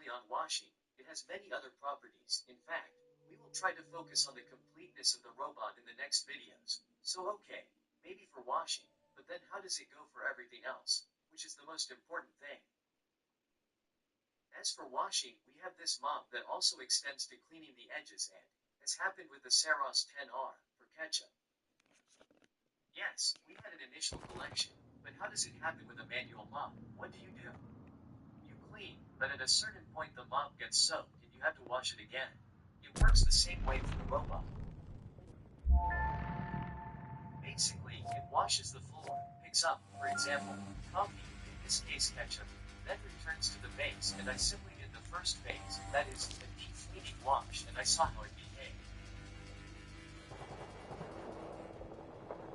only on washing, it has many other properties. In fact, we will try to focus on the completeness of the robot in the next videos. So okay, maybe for washing, but then how does it go for everything else, which is the most important thing? As for washing, we have this mop that also extends to cleaning the edges and, as happened with the Saros 10R, for ketchup. Yes, we had an initial collection, but how does it happen with a manual mop? What do? You clean, but at a certain point the mop gets soaked and you have to wash it again. It works the same way for the robot. Basically, it washes the floor, picks up, for example, coffee, in this case ketchup, then returns to the base, and I simply did the first phase, that is, a deep cleaning wash, and I saw how it behaved.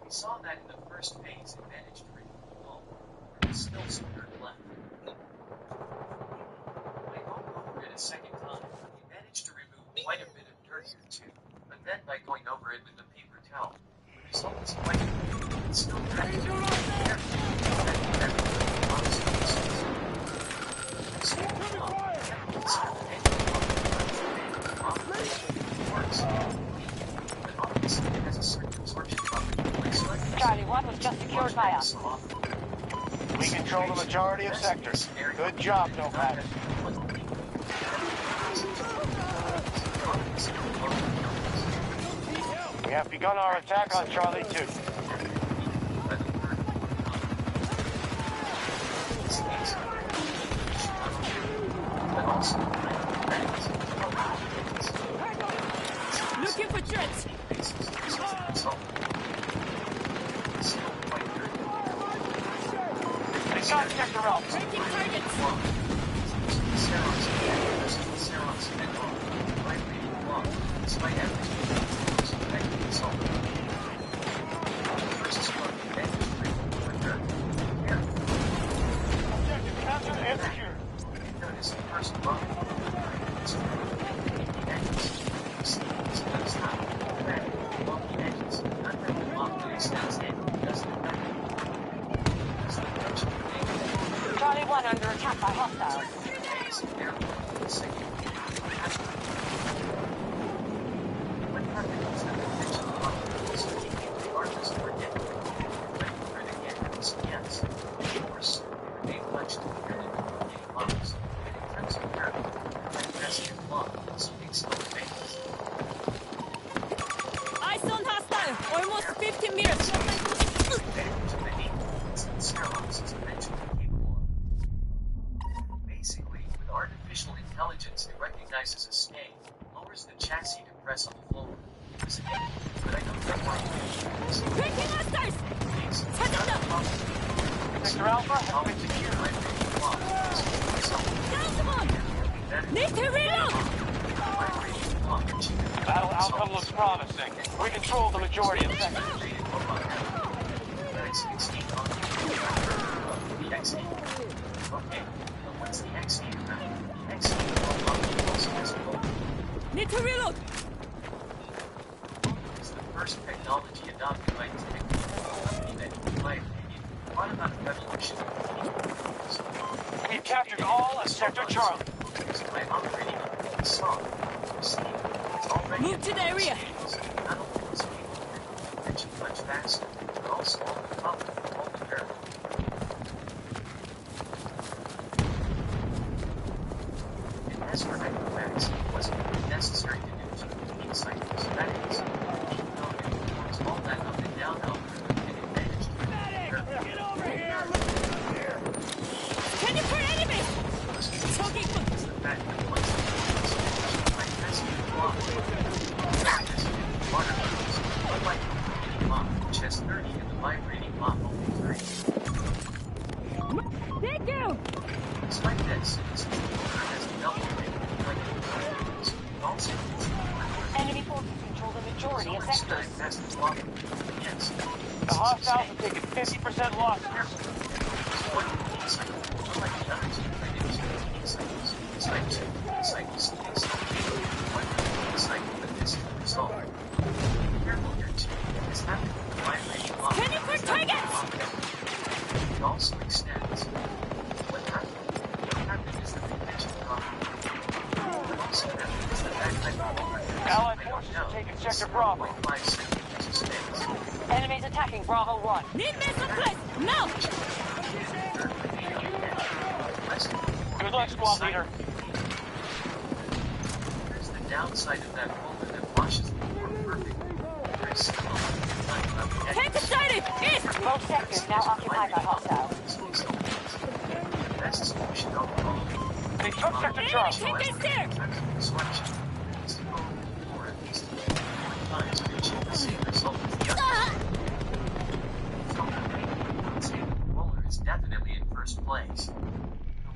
We saw that in the first phase it managed to remove the bulb. There was still some dirt left. By going over it a second time, it managed to remove quite a bit of dirt here too, but then by going over it with the paper towel, the result was quite good. It's still dirty. Charlie 1 was just secured by us. We control the majority of sectors. Good job, Nomad. We have begun our attack on Charlie 2. Looking for threats. They got Sector Alpha. Breaking targets. Objective captured and secured. Charlie 1 under attack by hostiles. Eyes on hostile! Almost 15 meters! Basically, with artificial intelligence, it recognizes a snake, lowers the chassis to press on the floor. It was hidden, but I don't know why. Breaking hostiles! Touch it up! Sector Alpha has been secured. Down someone! Need to reload! Battle outcome looks promising. We control the majority of sectors. Okay, but what's the XE about? Need to reload! It's the first technology adopted by company that, in my opinion, brought about a revolution. We've captured all of Sector Charlie. By operating on the song, it's already Move to the area! not only was people mention much faster, but also all the problem of all the dirt. And as for Equifax, it wasn't really necessary to do 2 cleaning cycles. That is, even though it performs all that up and down algorithm, and it managed to Get over here! Can you put enemy? Talking for... is the fact that once the by testing the block, water levels, unlike the cleaning mop, which has 30 and the vibrating mop only 3. Thank you! Despite this, since the owner has double rating, like the also Enemy forces control the majority of sectors. fastest walking. Yes. The hostiles have taken 50% loss. One cleaning cycle, unlike the other 2 previous cleaning cycles, cycles, one cleaning cycle, but this is the result. Be careful here too. This happened with the vibrating mop. Can you put targets? It also extends. What happened is that they mentioned coffee. type of roller is. Allied I don't forces know. are taking Sector Bravo. 7.5 centimeters of space. Enemies attacking Bravo 1. Need missile place! Now! Good luck, squad leader. Here's the downside of that roller that washes the floor perfectly. There is still a lot of time left to Take the sighted! East! Both sectors now occupied by hostiles. The best solution overall. They took Sector Charlie. Take this there! In terms of selection, it's to go over the floor at least 4 times to achieve the same result as the other. So, I would say that the roller is definitely in first place. The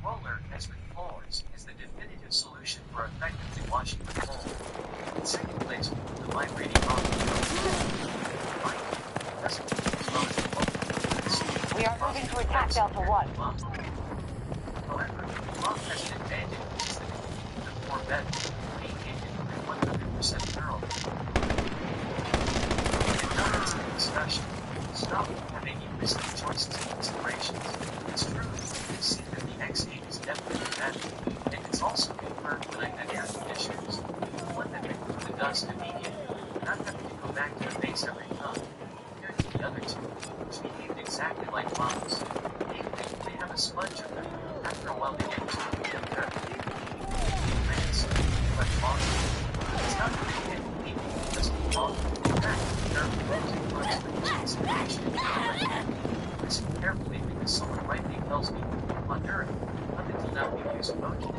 roller, as with floors, is the definitive solution for effectively washing the floor. In second place, the vibrating We are moving to attack Delta 1. However, the bomb has an advantage is that it can keep the floor better, being hit at 100% thorough. And now it's a discussion. Stop having you risky choices and considerations. It's true, you can see that the X8 is definitely better, and it's also confirmed when I met air conditioners. One that removed the dust immediately, not having to go back to the base every time, compared to the other two, which behaved exactly like bombs. They have a sponge of them. After a while they get used to them dirt. Plants, like bombs. It's not that they can't believe it because of the bomb. In fact, there are plenty of parts of the consideration in the listen carefully because someone rightly tells me, on Earth, up until now we've used emoji,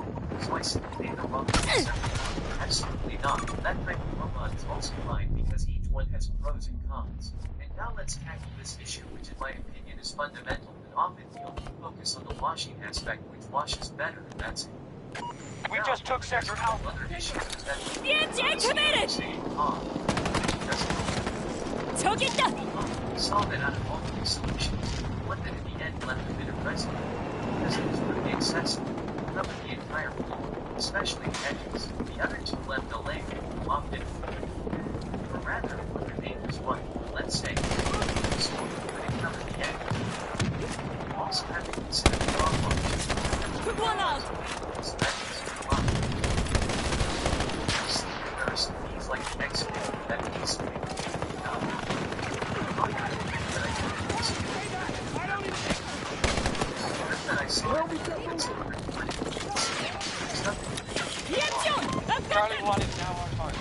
so I simply made the wrong concept. Absolutely not. That type of robot is also fine because each one has pros and cons. And now let's tackle this issue which in my opinion is fundamental and often the only focus on the washing aspect which washes better and that's it. We just took Sector Alpha. Other issues is that DMJ committed! 저기 있다! Saw that out of all three solutions, one that in the end left a bit of residue, because it was really excessive, covered the entire floor, especially the edges. The other two left a layer, locked it. Or rather, what remained was one, let's say, this one, but it covered the edge. You also have to consider the raw function. Took one out! So that is a lot. There are some things like the X-ray that needs to be Charlie 1 is now on target.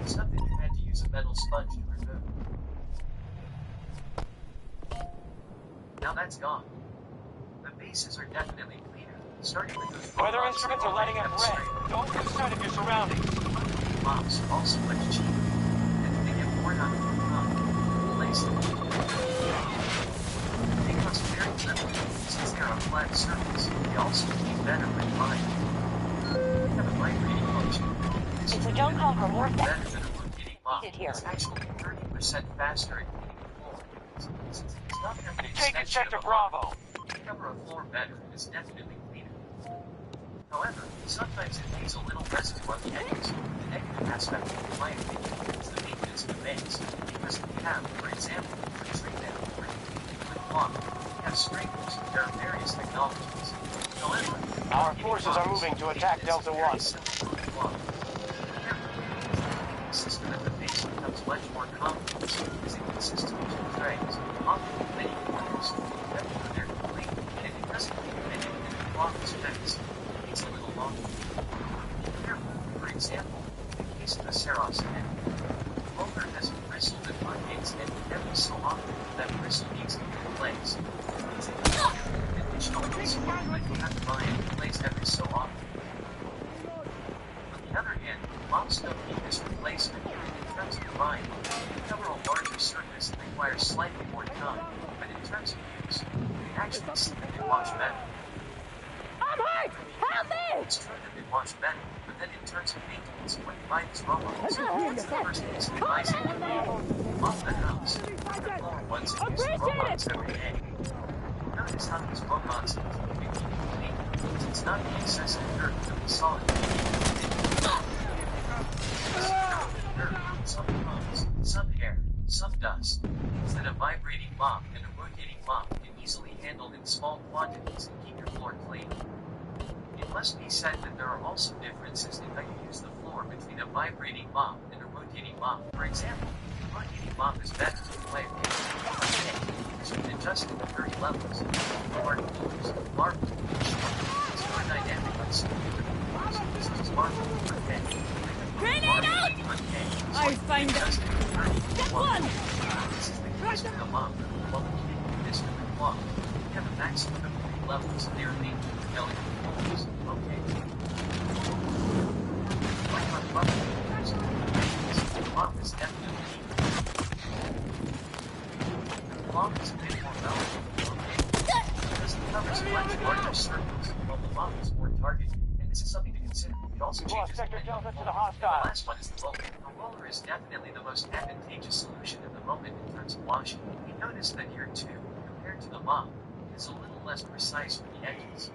Something you had to use a metal sponge to remove. Now that's gone. The bases are definitely cleaner, starting with those Weather instruments are lighting up red. Don't lose sight of your surroundings. Bombs are also much cheaper, and they get worn out of the pump. Replace them. They cost very little, since they are a flat surface. They also keep better when fine. They have a vibrating function. If we don't conquer more Better than a rotating bomb. here. It's actually 30% faster at hitting the floor. Since it does not have the Taking extension Sector of a bomb, Bravo. it can cover a floor better and is definitely cleaner. However, sometimes it leaves a little residue on the edges. The negative aspect, in my opinion, is the maintenance of the base. Because if you have, for example, a tree down or a clock, you have sprinklers, there are various technologies. However, Our forces are moving to attack Delta 1. The system at the base becomes much more complex because it consists of two trays, often with many corners, depending on their complete, and it doesn't keep many in the clock is fixed. It takes a little longer. Be careful, for example, in the case of the Saros head, the roller has a bristle that rotates and every so often that bristle needs to be replaced. It's an additional piece of work that you have to buy and replace every so often. On the other hand, bombs don't need this replacement. In terms of buying, to cover a larger surface it requires slightly more time, but in terms of use, they actually seem that they wash better. I'm hurt! Help me! It's true that they wash better, but then in terms of maintenance, when you buy these robots, what's the first piece of advice you give me? Off the house. The floor once and use the robots every day. Notice how these robots continue to keep it clean, since it's not the excessive dirt that we saw in the some crumbs, some hair, some dust. Things that a vibrating mop and a rotating mop can easily handle in small quantities and keep your floor It must be said that there are also differences in how you use the floor between a vibrating mop and a rotating mop. For example, a rotating mop is better, in my opinion, because you can adjust it to 30 levels. Hard floors, marble floors, it's more dynamic on smooth floors, such as marble or K. Grenade out! I find them. Get one! This is the case for the mop, while the key is for the clock. You have a maximum of 3 levels and they are named for delicate floors. Okay. Like on bucket floors, the mop is definitely cheaper. The clock is a bit more valuable, okay? Because it covers much larger circles, while the mop is more targeted. And this is something to consider. It also We've lost changes Sector depending on Delta to the the roller. The hostile. last one is the roller. The roller is definitely the most advantageous solution at the moment in terms of washing. We notice that here too, compared to the mop, it's a little less precise with the edges.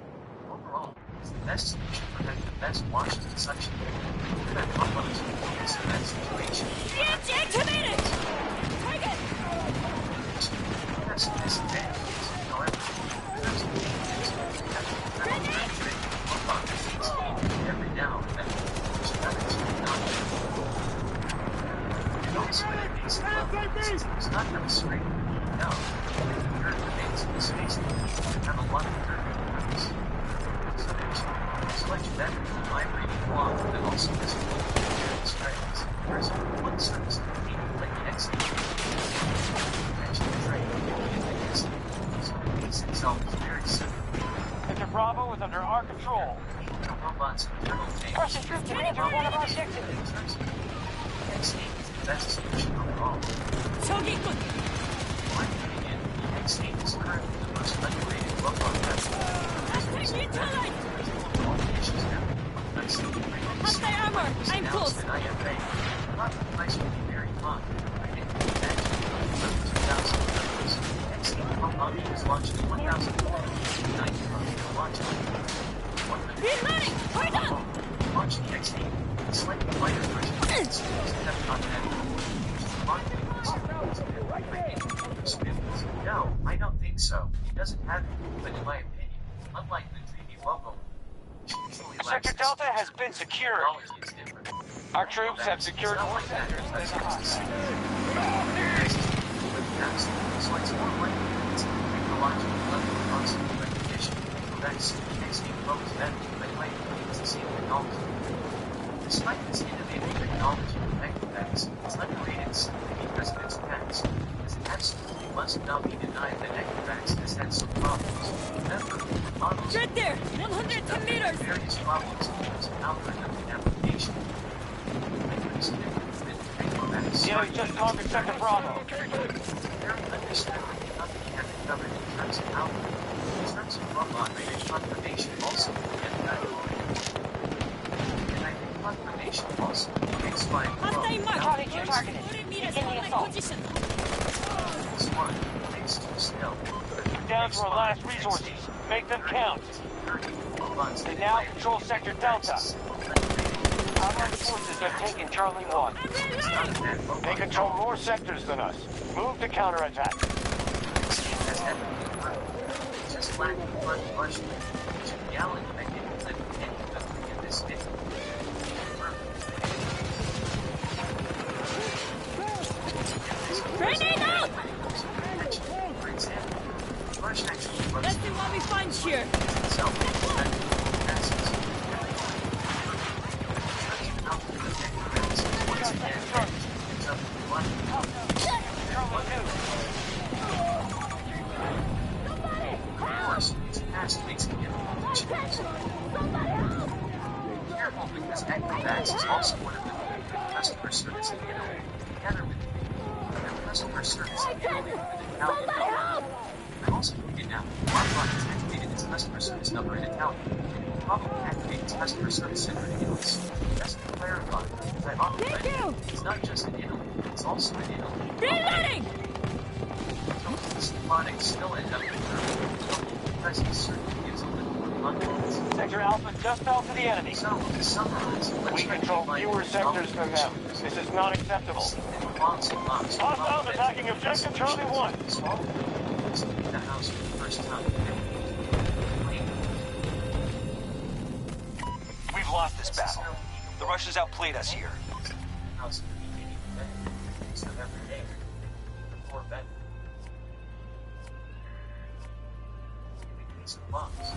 Overall, it's the best solution for having the best washing and suction. Even at hot lows, it's in that situation. Deactivated! Target! It has some disadvantages, however, in terms of maintenance, you have to be very every now and then, which others may not. And also at a basic level, it's not that straight. No, if the dirt remains in the space, you have a lot of dirt in the roots. So it's much better than a vibrating cloth that also has very strands. Whereas one surface can be like the exit. Mention the train, and the exit. So the piece itself is very simple. Sector Bravo is under our control. Robots and turtle things. Russian troops have entered one of our sectors. In terms of X8 is the best solution overall. 저기 있군. In my opinion, the X8 is currently the most underrated robot vessel. Hashtag neutralize! All the issues now. Hostile armor! I'm close. At IFA. I thought the price would be very high. I didn't imagine it would be $2,000. The X8 robot was launched in 1,490 launch. Reloading! Hold on! Launch the X8, a slightly lighter version of it, so it doesn't have contact, which is marketing this. No, I don't think so. It doesn't have it, but in my opinion, unlike the 3D logo, which usually lacks Sector Delta has been secured. technology is different. Our troops have secured more sectors than the hostile. So it's more likely that it's a technological level of constant recognition. That's the X8 looks better, but in my opinion, it's the same technology. Despite this innovative technology with Equifax, it's underrated simply because of its past. As it absolutely must not be denied that Equifax has had some problems. Remember, the models Right there! 110 meters! various problems in terms of algorithm and application. The enemy just conquered Sector Bravo. Very understood that nothing had been covered in terms of algorithm. In terms of robot rated confirmation also will get that. And I think confirmation also takes 5 Hostile mark! Charlie 2 targeted. 40 meters Begin from the my assault. position. It's 1, takes 2 still. Down to our last resources. Make them count. They now control Sector Delta. Our armed forces have taken Charlie 1. They control more sectors than us. Move to counterattack. Just lack of blood flushing, which in reality I didn't let any of them get this hit. Grenade out! For example, the first actually runs Let's see what we find here. itself once again, it's up to one. Of course, its past makes it difficult to choose. Be careful because Equifax is also one of the good customer service in Italy, together with their customer service in Italy with Italian number. I'm also doing it now. Waittrough has activated its customer service number in Italian, and it will probably activate its customer service center in Italy. Just to clarify, because I've often Thank read you! it's not just in Italy, it's also in Italy. Reloading! So this plotting still end up in the presence certainly gives a little more confidence. Sector Alpha just fell to the enemy. So, to summarize, let's We control fewer sectors than them. This is not acceptable. Hostiles attacking objective Charlie 1. The house for the first time. this battle. The Russians outplayed us here. How's it beginning today? It's November 8th. Before Ben. In the case of bombs,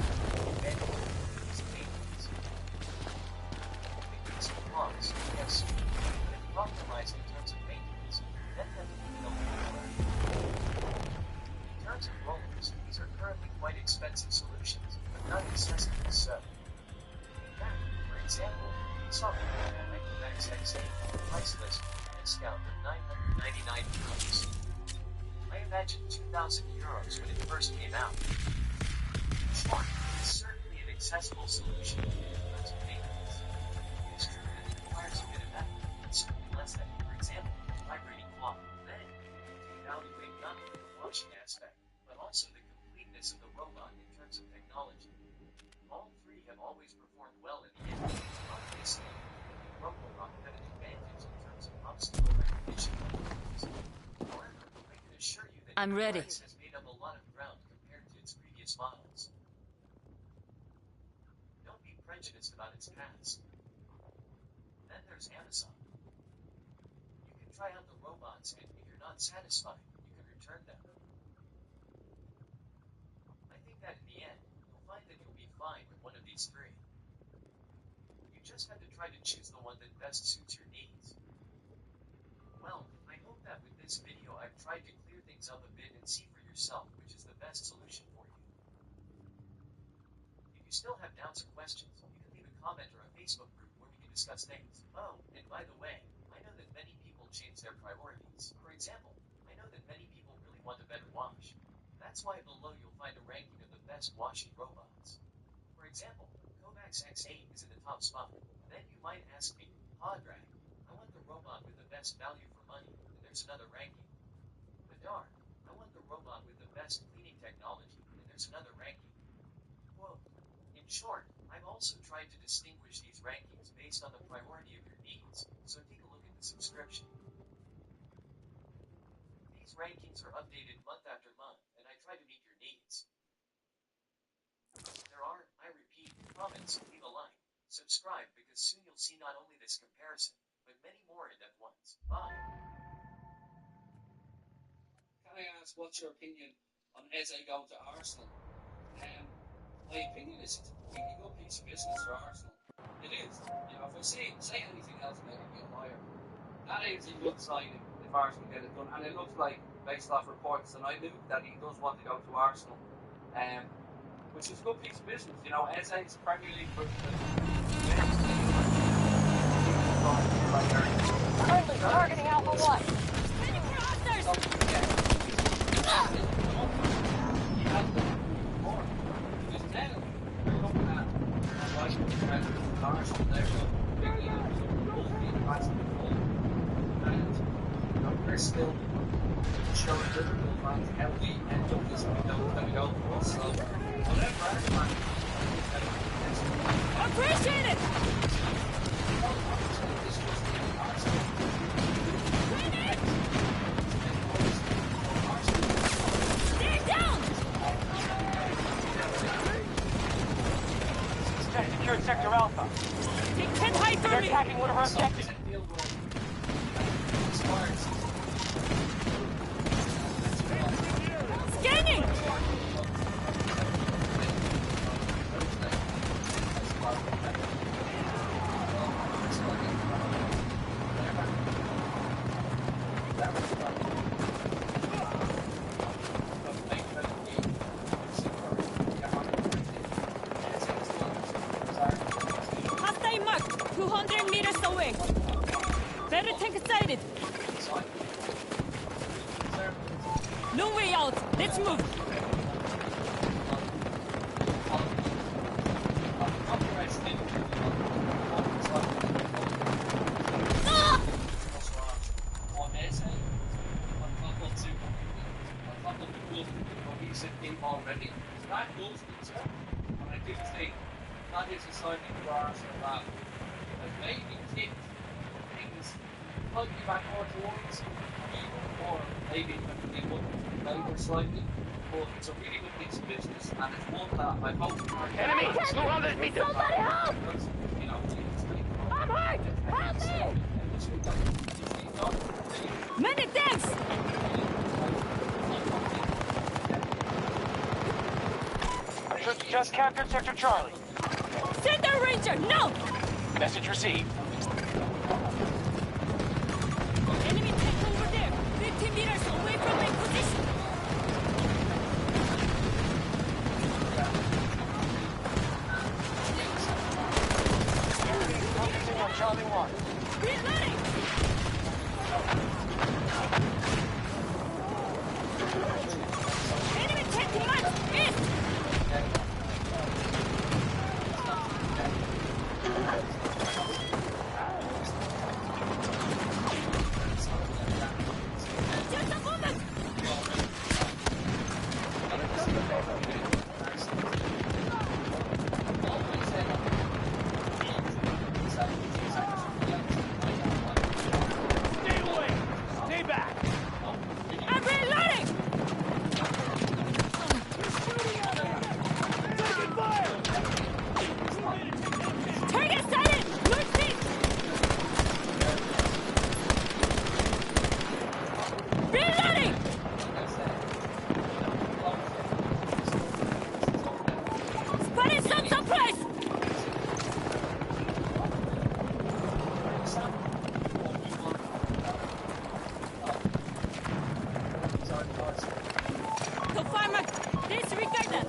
Ben is maintenance. In the case of bombs, yes, if optimized in terms of maintenance, then have to be in terms of rollers, these are currently quite expensive solutions, but not excessively so. In fact, for example, software like Waittrough price list and discount of €999. I imagined €2,000 when it first came out. Sure, it's certainly an accessible solution in terms of maintenance. It's true that it requires a bit of effort, but certainly less than, for example, vibrating cloth. Then, to evaluate not only the washing aspect, but also the completeness of the robot in terms of technology. All three have always performed well in the end. Obviously, the robot had an advantage in terms of obstacle recognition. However, I can assure you that I'm ready. Waittrough has made up a lot of ground compared to its previous models. Don't be prejudiced about its past. Then there's Amazon. You can try out the robots, and if you're not satisfied, you can return them. I think that in the end, you'll find that you'll be fine with one of these three. You just have to try to choose the one that best suits your needs. Well, I hope that with this video I've tried to clear things up a bit and see for yourself which is the best solution for you. If you still have doubts or questions, you can leave a comment or a Facebook group where we can discuss things. Oh, and by the way, I know that many people change their priorities. For example, I know that many people really want a better wash. That's why below you'll find a ranking of the best washing robots. For example, Kovacs X8 is in the top spot. Then you might ask me, Podrag, I want the robot with the best value for money, and there's another ranking. Bedard, I want the robot with the best cleaning technology, and there's another ranking. Quote, in short, I've also tried to distinguish these rankings based on the priority of your needs, so take a look at the subscription. These rankings are updated month after month, and I try to meet your needs. There are, I repeat, comments, leave a like, subscribe because soon you'll see not only this comparison, but many more in-depth ones. Bye. Can I ask what's your opinion on Eze going to Arsenal? My opinion is it's a really good piece of business for Arsenal. It is. You know, if I say anything else, maybe I'll be a liar. That is a good signing if Arsenal get it done. And it looks like, based off reports, and I knew that he does want to go to Arsenal. Which is a good piece of business. You know, Eze is Premier League for Currently targeting Alpha 1. Spinning for others! We're still showing Liverpool fans how we end up this window going to go for us. So, whatever, Appreciate it! Stand down! Secured Sector Alpha. They can't hide They're from me! attacking one of our objectives. Scanning! Hostile marked, 200 meters away. Better tank sighted. No way out. Let's move. Ah! Already. That goes to the and I do think that is a signing for Arsenal that maybe kicked things slightly back more towards or maybe they wouldn't favour slightly. But it's a really good piece of business and it's one that I hope Enemy! 200 meters! Somebody help! you know, it's Many thanks! Our troops just captured Sector Charlie. Send a ranger, no! Message received. Enemy tank over there, 50 meters away from my position. Focusing on Charlie 1. Reloading! Enemy tank march east! Just a moment! Stay away! Stay back! I'm reloading! Taking fire! Target sighted! Northeast! Reloading! Spotted some surprise! To farmer, disregard that!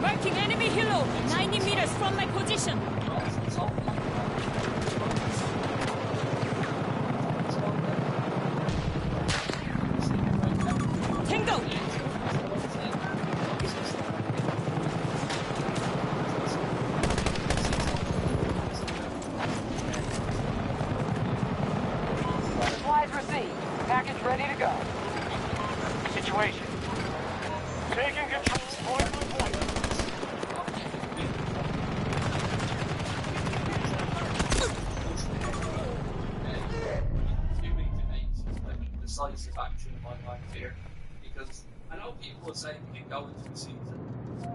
Marking enemy helo, 90 meters from my position. Tango! Supplies received. Package ready to go. Situation. Taking control, point by point. Decisive action in my mind here, because I know people would say we can go into a season,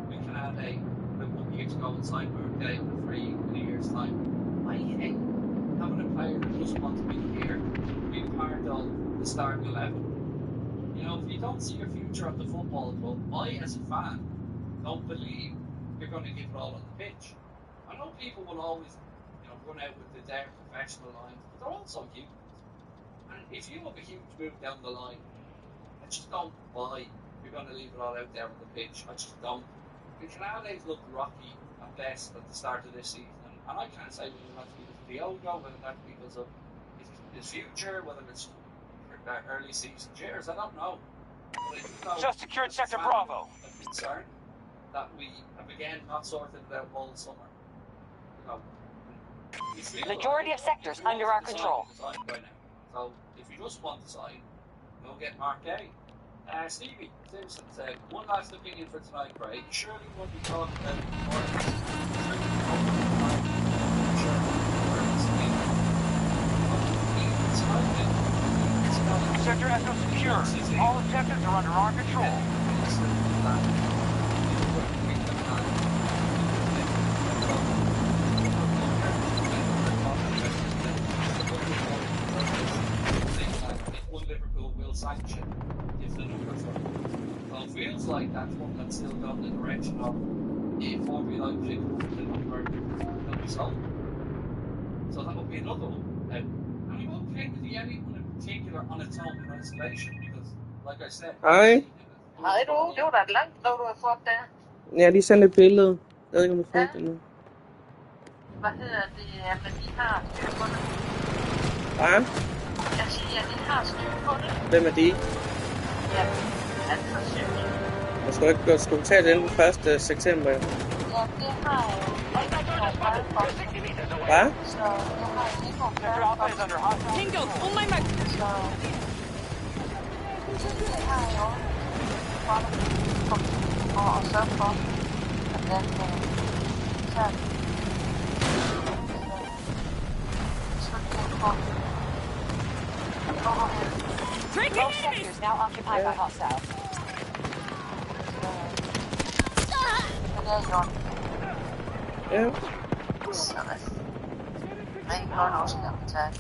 we can have a 1 year to go inside birthday on a free in a year's time. I hate having a player that just wants to be here, be part of the starting 11. You know, if you don't see your future at the football club, I as a fan don't believe you're going to give it all on the pitch. I know people will always, run out with the their professional lines, but they're also humans. And if you have a huge move down the line, I just don't buy you're going to leave it all out there on the pitch. I just don't. The Canadians look rocky at best at the start of this season, and I can't say whether that's because of Diogo, whether that's because of his future, whether it's early season jitters. I don't know. But I do know Just secured as a Sector fan, Bravo. I'm concerned that we have again not sorted it out all summer. You feel Majority like of sectors you want under our to decide control. to sign by now. So if you just want to sign, go get Mark A. Stevie Simpson said, one last opinion for tonight, Craig. Surely you won't be talking about Sector Echo secure. All objectives are under our control. Liverpool will sanction if the numbers are. So it feels like that's one that's still gone in the direction of if RB Leipzig the number will be sold. So that would be another one. And I'm okay with the anyone in particular on its own in isolation because, like I said, Hej. Hej du, det var da et langt brev, du har fået der. Ja, de sendte et billede. Jeg ved ikke, om du har fået det nu. Hvad hedder det, men de har styr på det. Hvad? Jeg siger, de har styr på det. Hvem er de? Ja, altså sygt. Jeg skal ikke gå skulle tage det inden den 1. september. Ja, det har jeg jo ikke noget meget for. Hvad? Så jeg har jo ikke noget Sector Alpha is under hostile. Tango, on my mark! Så det har jeg jo for at sørge for, at den tager så det er for. Tracking All enemies! sectors now occupied by hostiles. Ja. Sådan. Men godt også kan man tage.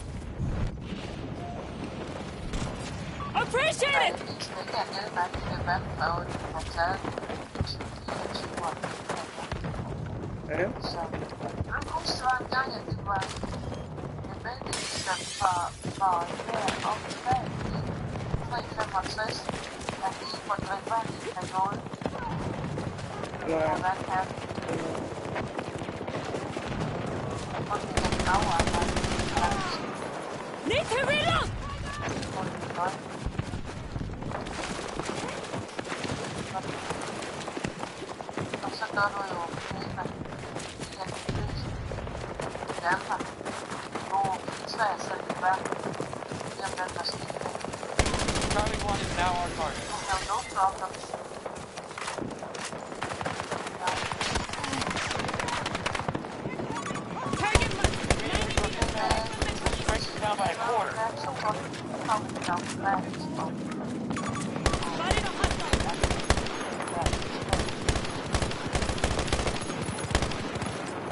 Appreciate it! Vi skal ikke have gæld, nej, det er vandprøve, vi har taget. Ja. Så jeg kunne huske, det var en gang, at det var nødvendigt, at fra her op til bag i 365, at vi ikke måtte drikke vand i en periode. Der er vand her. Og det er en afarbejde. Need to reload! Og så gør du jo Nima i en kris i Danmark, hvor Sverige selv kan være hjem den maskine. Charlie 1 is now our target. You have no problems. Target mark! Strength is down by a quarter. So coming down fast. Spotted a hostile!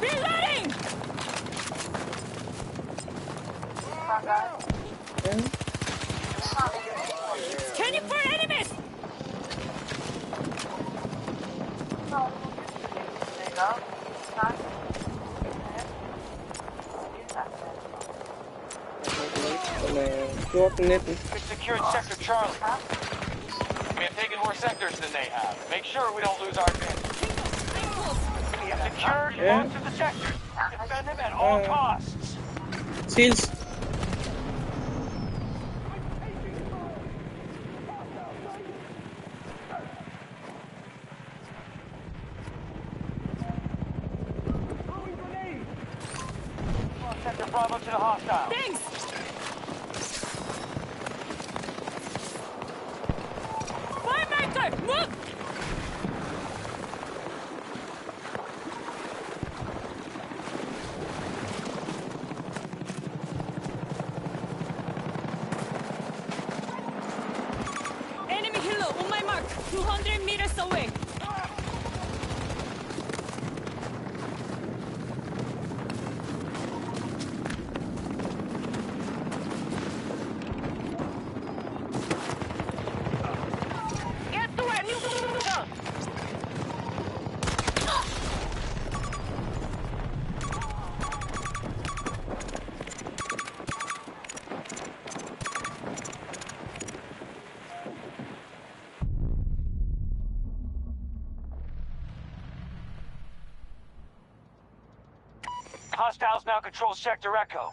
Reloading! Scanning for enemies! Den er 14-19. We've secured Sector Charlie. We have taken more sectors than they have. Make sure we don't lose our advantage. We have secured most of the sectors. Defend them at all costs. Sils. Sector Bravo to the hostile. Thanks! Fire marker! Move! Enemy helo on my mark, 200 meters away. Get to it! Hostiles now control Sector Echo.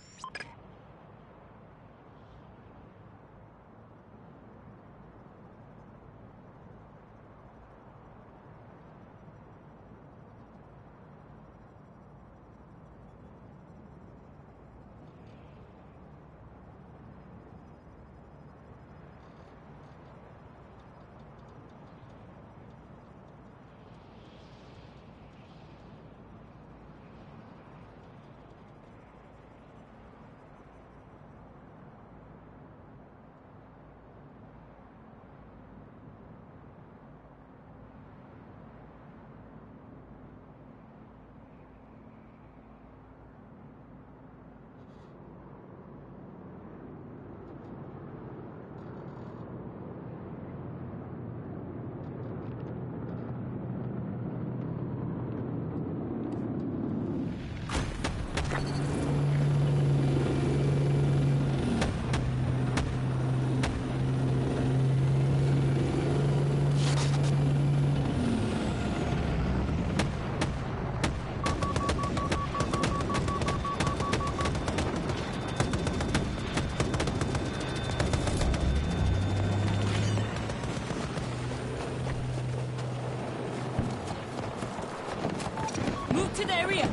Move to the area.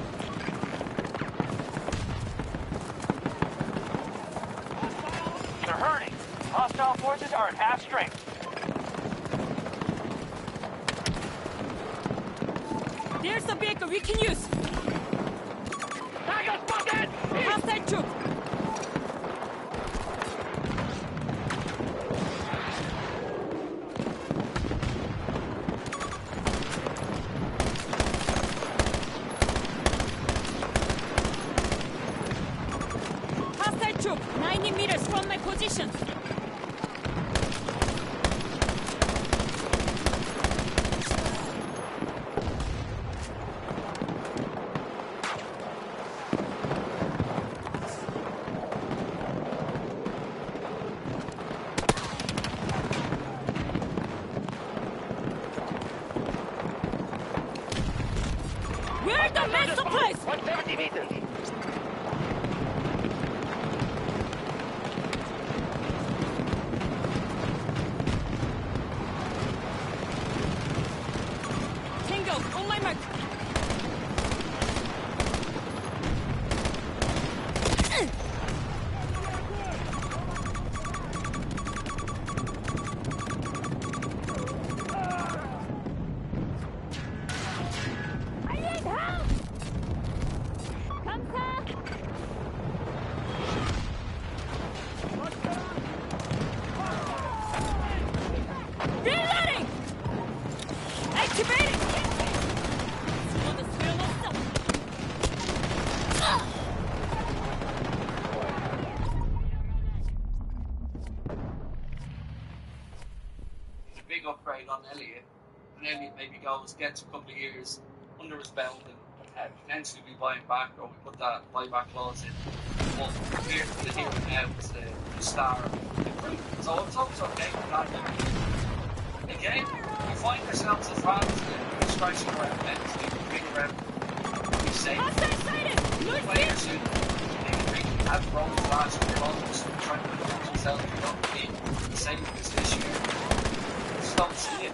They're hurting. Hostile forces are at half strength. There's a vehicle we can use. Tango spotted! Hostile troop. many meters from my position. Where are the main supplies? 170 meters. Tango, on my mark. I need help! 감사! Reloading! Activating! 숨어도 소용없어. It's a big upgrade on Elliot. And Elliot maybe goes, gets a couple of years under his belt and potentially be buying back, or we put that buyback clause in. But here to the here and now is the star improvement. So it's always okay for that. Again, we find ourselves as fans scratching around mentally, figure out what we say. Hostile sighted! Lose Players it! who maybe have grown the last few months and trying to prove themselves to not be the same as this year. Just don't see it.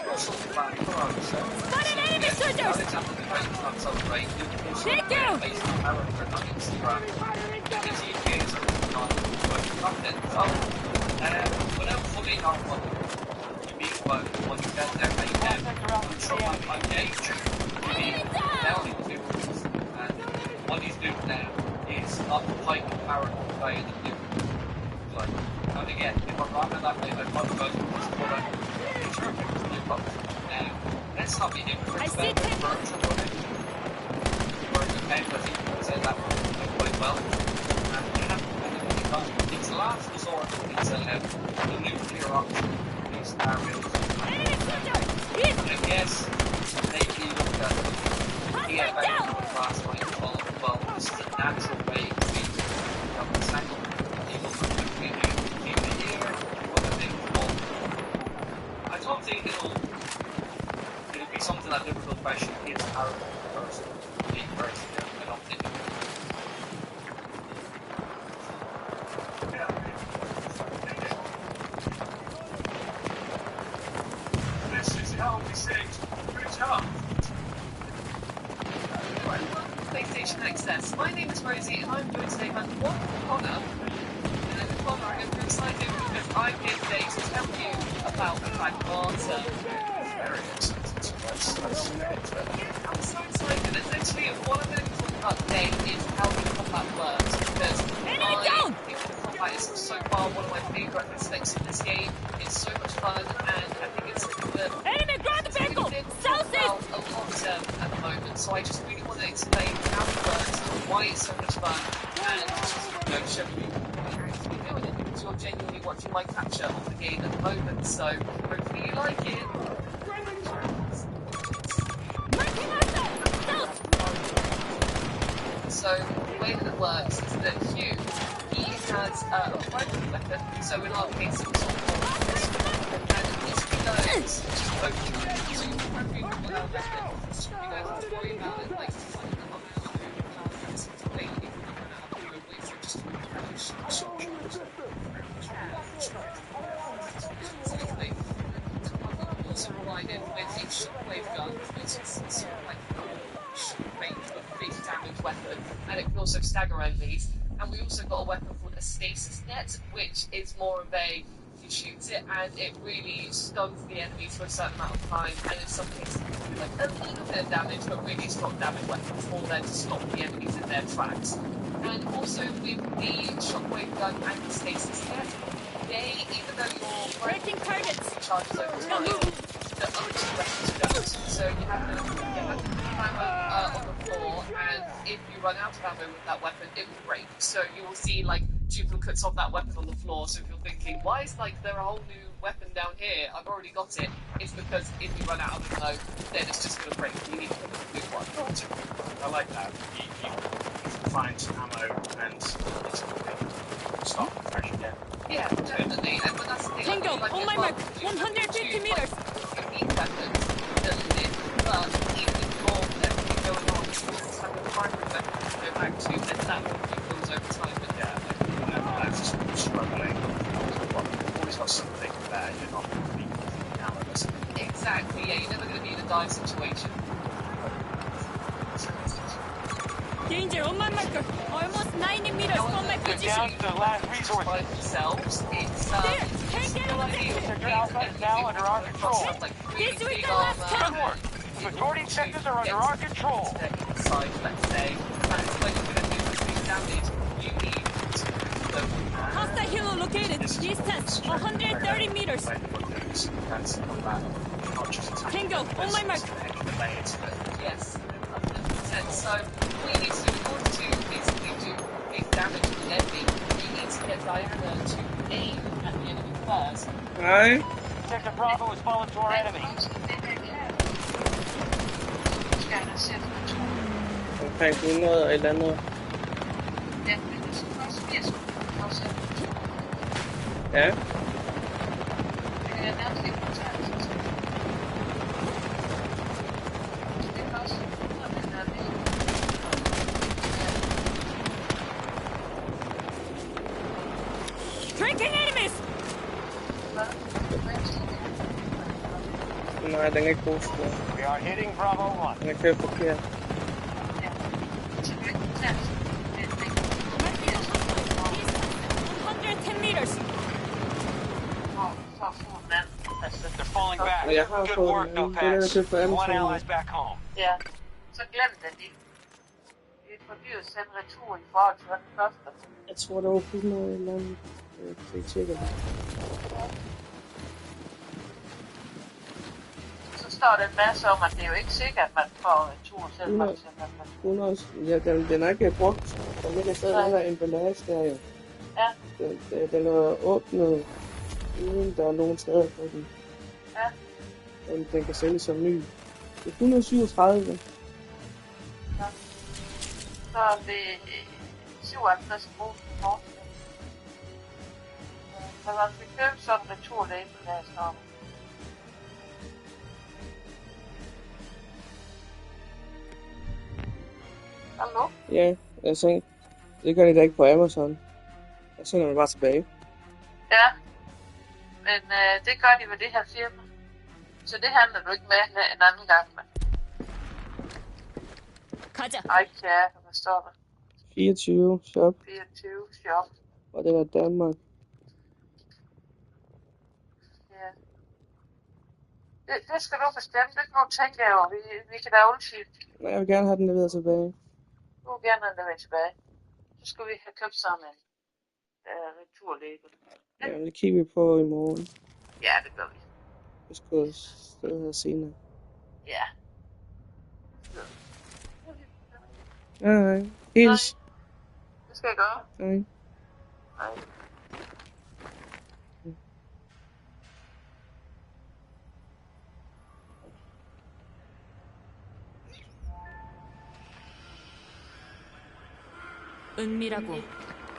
Russell's back for ourselves. Spot an enemy soldier! Alexander the Great's not so great. Thank you! Based on character, not Instagram. Because he is not content. So, without fully on what you mean by what you get there, I'm sure I gauge the down into it. And what he's doing now is not the type of character play that you like. And again, if I'm wrong on that, I apologize for this, but it's perfect to do both. Now, let's not be hypocrites about the virtual running. Where the game does even say that quite well. And you have to win it because it's last resort, it's the nuclear option in these scenarios. And I guess maybe look at the EFA last night and thought, well, this is a natural way to be the second people from the here, other things, but I don't think it'll be something that Liverpool question is arrogant person, being person, I don't think it will. This is how we say good job. PlayStation Access. My name is Rosie and I'm joined today by one Connor. And Connor, I'm excited because I'm here today to tell you about the Magmata. Very excited. I'm so excited. Essentially, what I'm going to be talking about today is how the combat works because I think the combat is so far one of my favourite aspects of this game. It's so much fun and I think it's something that Enemy ground vehicle! Southeast! a lot at the moment, so I just really want to explain how it works, why it's so much fun, and just show you what you're actually doing it because you're genuinely watching my capture of the game at the moment. So hopefully you like it. So the way that it works is that Hugh, he has a primary weapon, so in our case it's sort of and if he goes just over to the primary weapon, so he goes to worry about it, like finding the other that's the way you can run out of your way through just to also provided with a shockwave gun, which is sort of like a range of big damage weapon, and it can also stagger enemies. And we also got a weapon called a stasis net, which is more of a you shoot it and it really stuns the enemies for a certain amount of time, and in some cases it can do like a little bit of damage, but really strong damage weapons for there to stop the enemies in their tracks. And also with the shockwave gun and the stasis net, they, even though you're Breaking targets! charges over time, the other two weapons don't. So you have to ammo on the floor, and if you run out of ammo with that weapon, it will break. So you will see like duplicates of that weapon on the floor. So if you're thinking, why is there a whole new weapon down here? I've already got it. It's because if you run out of ammo, then it's just going to break. You need to pick up a new one. I like that. You can find ammo and start fresh again. Yeah, definitely. And but that's the thing. Tango, like, on my mark, 150 meters. Unique weapons that live, but even if you're everything going on, you always have a primary weapon to go back to, and that will rebuild over time. But Yeah, that's just struggling. Always got something there. You're not going to be powerless. exactly, yeah, you're never going to be in a dire situation. Danger on my marker. Almost 90 meters from my They're position. down to their last resources. By themselves, it's There, it's take still it. ideal. Sector Alpha is now under our control. Like really This week big I last armor. count. Good work. The majority of sectors are under our control. Inside, let's say, that's when you're going to do the big damage. You need to them. Hostile helo located. Distance 130 meters. Tango, on my mark. Yes. So, what you need to do in order to basically do big damage to the enemy, you need to get Diana to aim at the enemy first. Nej. Sector Bravo has fallen to our enemy. Omkring 100 eller andet. Ja. Tracking enemies. Nej, den er ikke god. We are hitting Bravo 1. Den er kørt forkert. 110 meters. They're falling back. Og jeg har Good fået work, en no det der packs. købt for One Amazon. allies back home. Ja, så glem det lige. Vi forbyder at sende retur i forhold til, hvad den koster. Jeg tror, der var 100 eller andet. Jeg kan ikke tjekke det. Så står der en masse om, at det er jo ikke sikkert, at man får retur selv. 100, ja, den er ikke brugt. Der ligger stadig den der emballage der jo. Ja. Den er åbnet, uden der er nogen skader på den. Ja. Den kan sælges som ny. Det er 137. Ja. Så er det 57 kroner i morgen. Så man skal købe sådan en returlabel der står. Hallo? Ja, jeg tænkte, det gør de da ikke på Amazon. Jeg sender den bare tilbage. Ja, men det gør de ved det her firma. Så det handler du ikke med en anden gang med. 가자. Ej, ja, hvad står der? 24 shop, 24 shop. og det er Danmark. Ja. Det skal du bestemme. Det kan du tænke over. Vi kan da undskylde. Nej, jeg vil gerne have den leveret tilbage. Du vil gerne have den tilbage. Så skal vi have købt sammen en returlabel. Ja, det kigger vi på i morgen. Ja, det gør vi. Vi skal stå her senere. Ja. Nej. Hils. Det skal jeg gøre. Nej. Nej. 은밀하고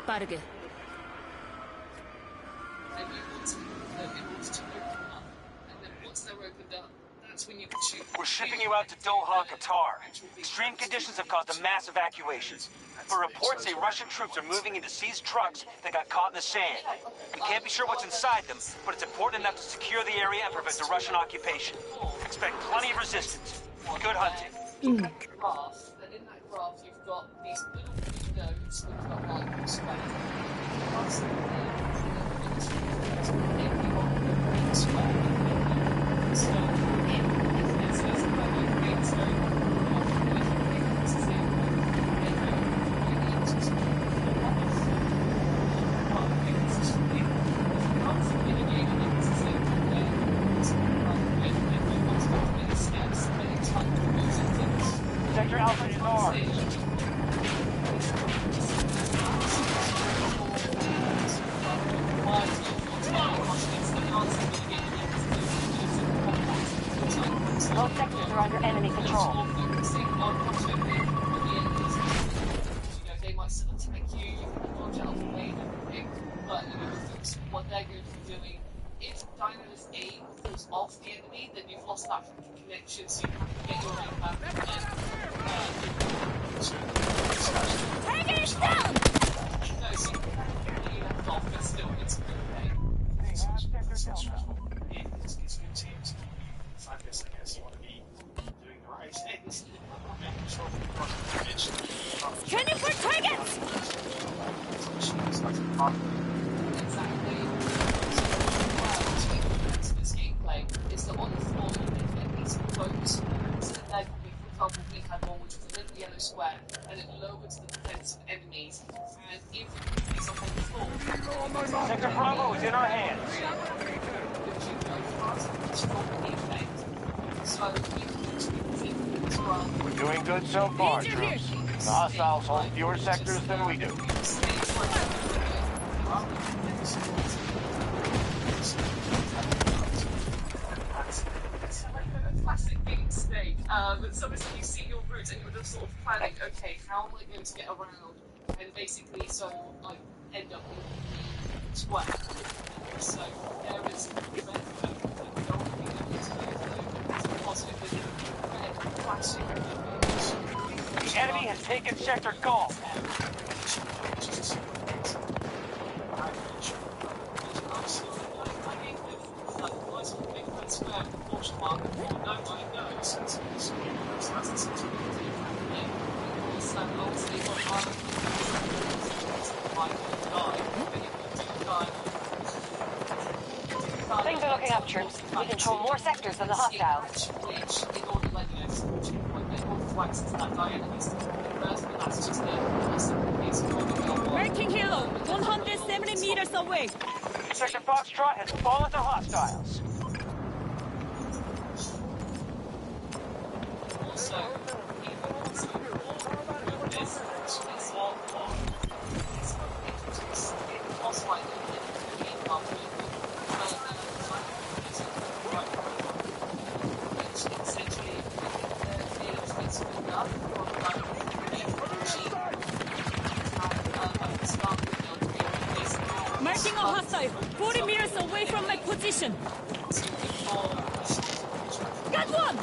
빠르게. And you want to, in order to open them up. And then once they're opened up, that's when you can shoot. We're shipping you out to Doha, Qatar. Extreme conditions have caused a mass evacuation. For reports say Russian troops are moving into seized trucks that got caught in the sand. We can't be sure what's inside them, but it's important enough to secure the area and prevent the Russian occupation. Expect plenty of resistance. Good hunting. Graph, and in that graph you've got these little nodes which got like square. Plus the square. So it's a very big zone. Sector Alpha is ours. attack you, you can dodge out of the way and everything, but you know, because what they're going to be doing is Dino's aim falls off the enemy, then you've lost that connection, so you have to get your aim back and Target is down! no, so you can get you left off, but still, it's okay. It's good teams. Focus, I guess. You want to be doing the right things. Making sure that you've got the image. Scanning for targets! Exactly. So this gameplay is that on the floor you can get these quotes. So that there could be, for example, we had one which was a little yellow square and it lowered the defense of enemies. And if you put these up on the floor, Sector Bravo is in our hands. So you can actually think as well. We're doing good so far, troops. The hostiles hold fewer sectors than we do. It's like a classic game state. So it's like you see your route and you're just sort of planning, okay, how am I going to get around? And basically, so I end up in the square. So there is The enemy has taken Sector Golf. Things are looking up, troops. We control more sectors than the hostiles. Marking Hilo, 170 meters away. Sector Foxtrot has fallen to hostiles. Also, Marking a hostile, 40 meters away from my position. Got one!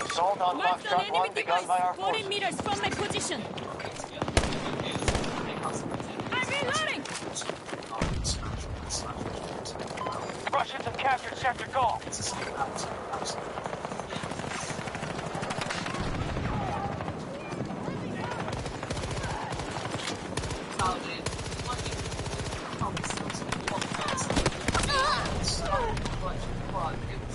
Assault on Marked an Foxtrot enemy 1 begun by our 40 forces. meters from my position. I'm reloading! Russians have captured Sector Golf. It was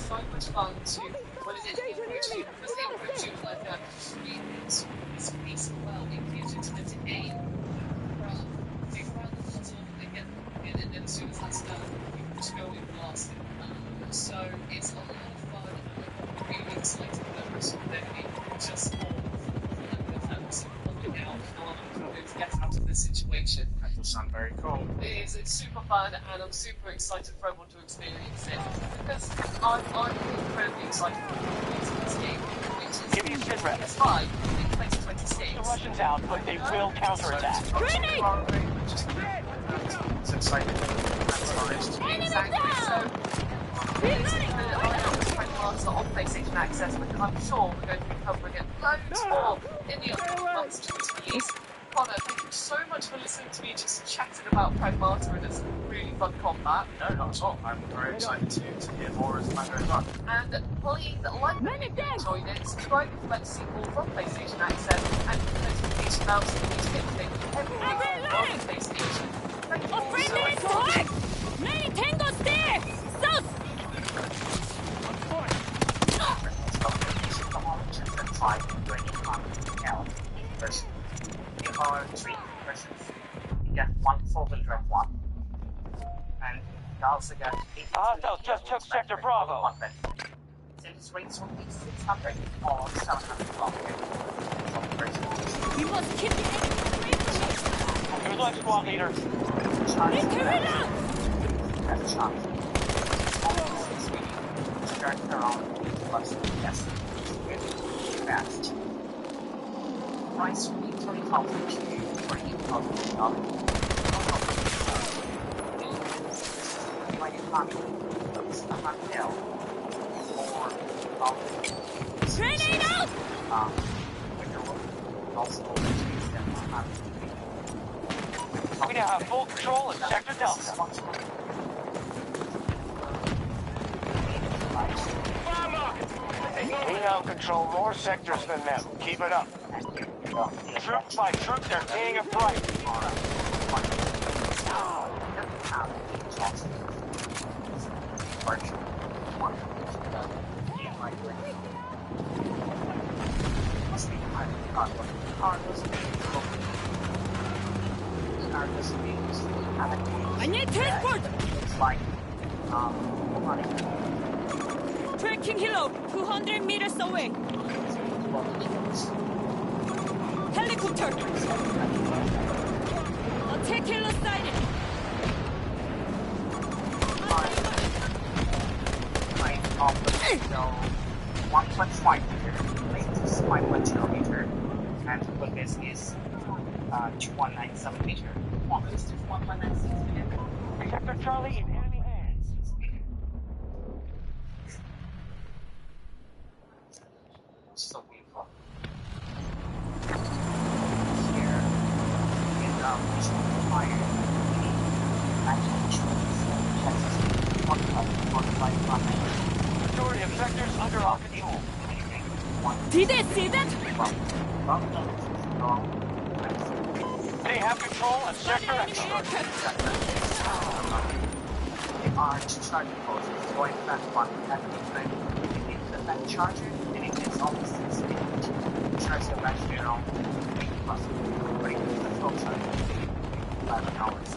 so much fun to, when it did because they approach you like a this piece of well, it gives you time to aim, dig around the puzzle, and get in, and then as soon as that's done, you can just go in blasting. So it's a lot of fun, and I'm really excited about this already, just for looking out how I'm going to get out of this situation. That does sound very cool. It's super fun, and I'm super excited for everyone to experience it, because I'm incredibly excited for this game, which Give me a sit rep. is PS5 in 2026. The Russians out, but they will counterattack. Grenade! It's exciting. Exactly. So, Reloading! on PlayStation Access, which I'm sure we're going to be covering it loads more in the upcoming months to years. Connor, thank you so much for listening to me just chatting about Pragmata and its really fun combat. No, not at all. I'm very excited to hear more as the matter goes on. And please like the video if you enjoyed it, subscribe if you'd like to see more from PlayStation Access, and hit the notification bell so that you get updated every week from PlayStation. Thank you A all so friendly is much. hard! Many tangos there! South! There are three questions. You get one four-wheel drive one. And you also get Hostiles just took Sector Bravo. one bed. Service rates will be 600 or 700 kilometers. We must keep the enemy away from us! Good luck, squad leader. Need to reload! Have a chance. turn around plus yes. Really fast. Price will be 30,000 to 40,000 dollars. Like a family, it's a hotel or Grenade out! When you're also We now have full control of Sector Delta. We now control more sectors than them. Keep it up. Troop by troop, they're paying a price. I need transport! It's like, Tracking Hilo, 200 meters away. Helicopter! Attack Hilo sighted. So 1.5 meter, length is 5.0 meter, and the base is 2197 meter. This is 1.96 meter. Sector Charlie in enemy hands. So beautiful. Here is visual fire. Majority of sectors under our control. Did they see that? They have control of Sector X. They are charging posts going back one at the time. If you put that charger, then it takes almost 6 minutes to charge the battery around 8 plus. Right? The full charge 11 hours.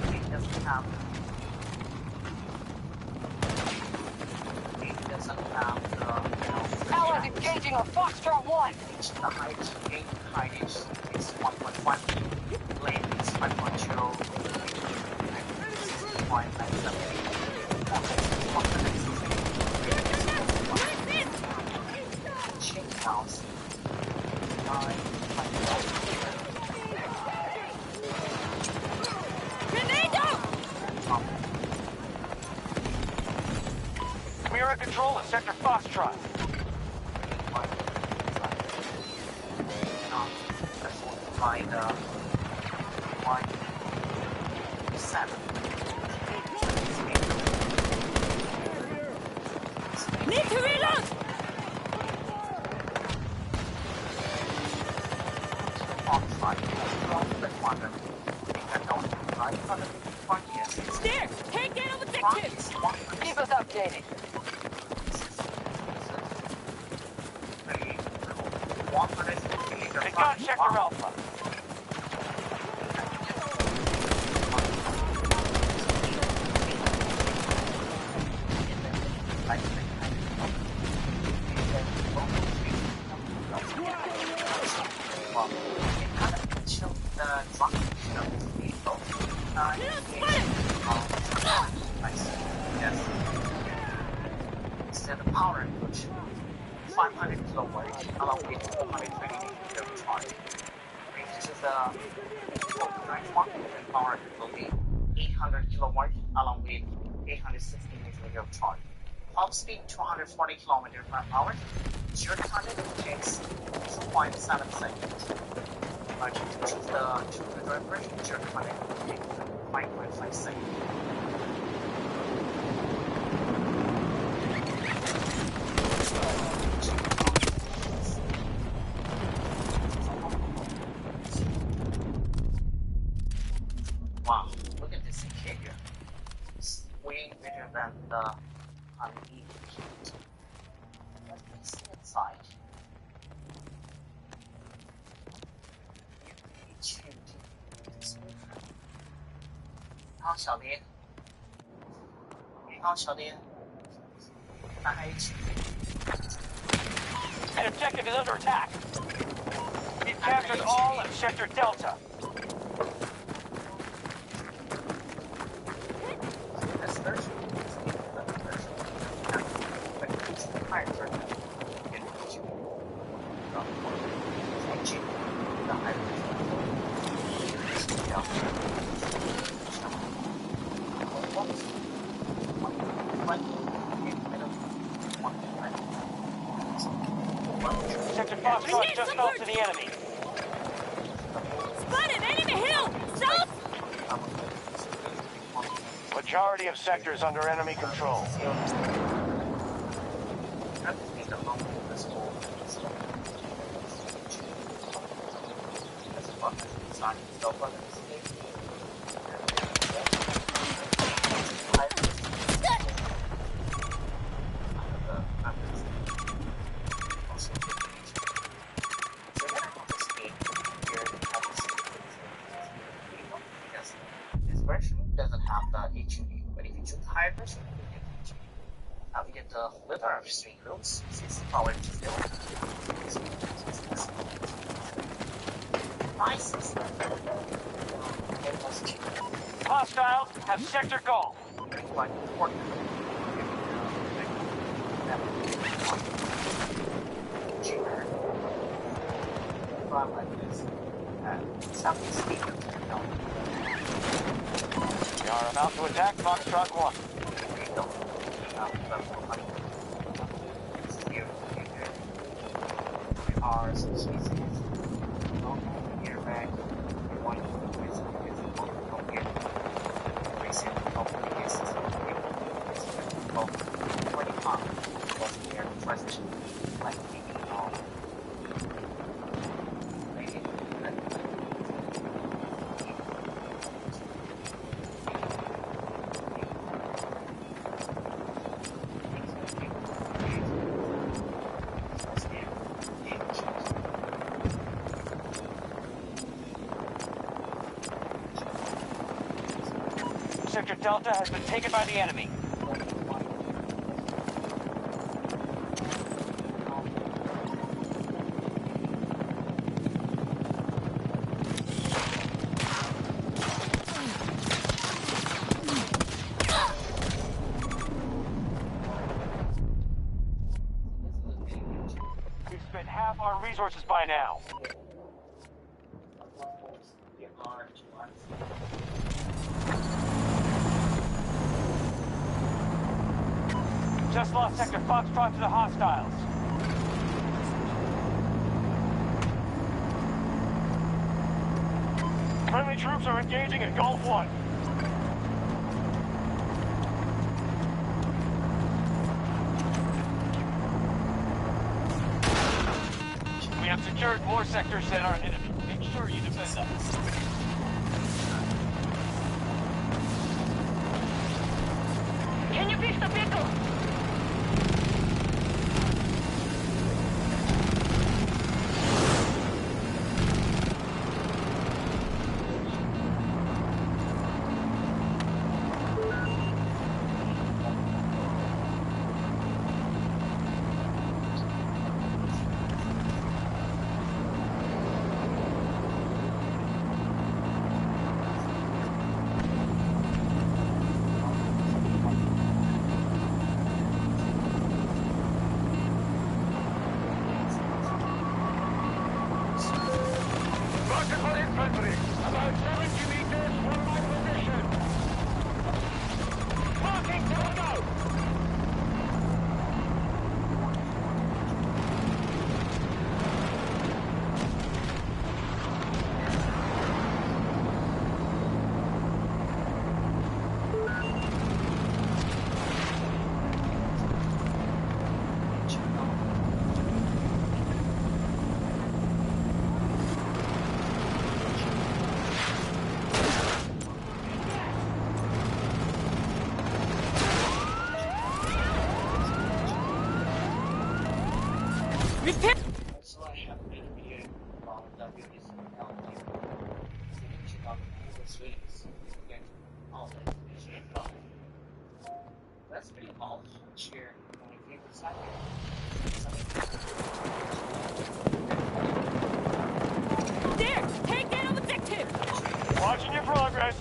It doesn't have Allies engaging on Foxtrot 1. the height is 1.1. Length is 5.0. Change house. Grenade out! We are in control of Sector Foxtrot. By the 1.7. Need to reload! There! Take that objective! Keep us updated. They got Sector Alpha. Instead of power input, 500 kilowatt along with 220 kilowatt. Which is the next one, the power will be 800 kilowatt along with 860 meter of charge. Top speed 240 kilometers per hour. 0 to 100 takes 2.7 seconds. But to choose the two-wheel version, 0 to 100 takes 5.5 seconds. Wow, look at this interior. It's way bigger than the unneeded heat. Let me see inside.你好，小林。你好，小林。大家一起。 An objective is under attack. We've captured all of Sector Delta. Sector Foxtrot just fell to the enemy. Spotted enemy hill! South! Majority of sectors under enemy control. This version doesn't have the HUD, but if you choose the higher version, you get the HUD. Now we get the liver of string rules, since power to still. Nice. Hostiles have sector golf. Quite important. Cheaper. But like this. Something speed. No. We are about to attack Foxtrot 1. Cars, species, airbag, one is compared to recent complications of the 20 pounds was their first like taking off. Sector Delta has been taken by the enemy. We've spent half our resources by now. Just lost Sector Foxtrot to the hostiles. Friendly troops are engaging at Gulf 1. We have secured more sectors than our enemy. Make sure you defend them. Can you fix the vehicle? Infantry, about 70 meters from my position. Marking Tango! Repair! So I have made a video about WDC technology. So you can check out the swings to get all the information from. That's pretty cool. Cheer my favorite side There! Take that objective! Watching your progress.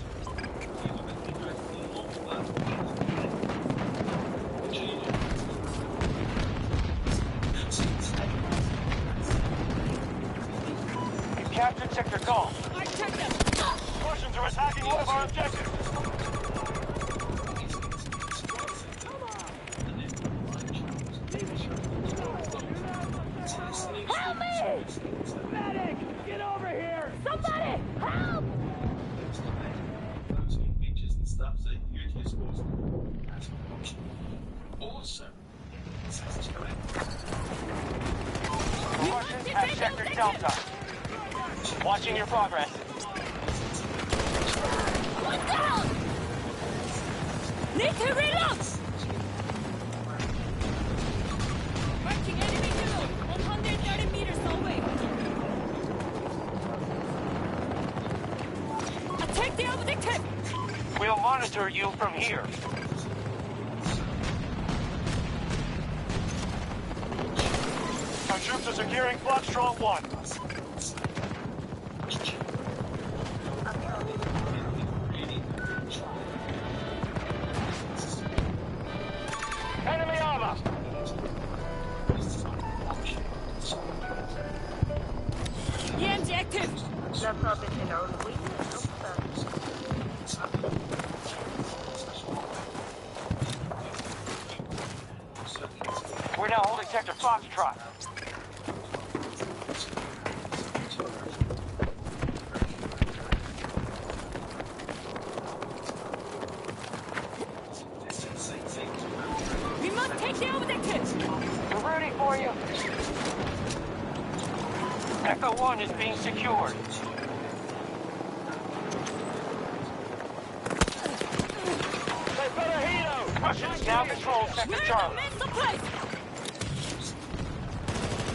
You've captured Sector Golf. I took them! Russians are attacking one of our objectives. is also as an option. Also, it's as correct. The Russians have Sector Delta. Watching your progress. One down! Need to reload! Marking enemy below, 130 meters away. Attack the objective! We'll monitor you from here. Our troops are securing Foxtrot 1. Enemy armor! EMG active! We're now holding Sector Foxtrot. We must take the objective! We're ready for you. Echo 1 is being secured. They better heat out! Russians now control Sector We're in the Charlie. midst of place!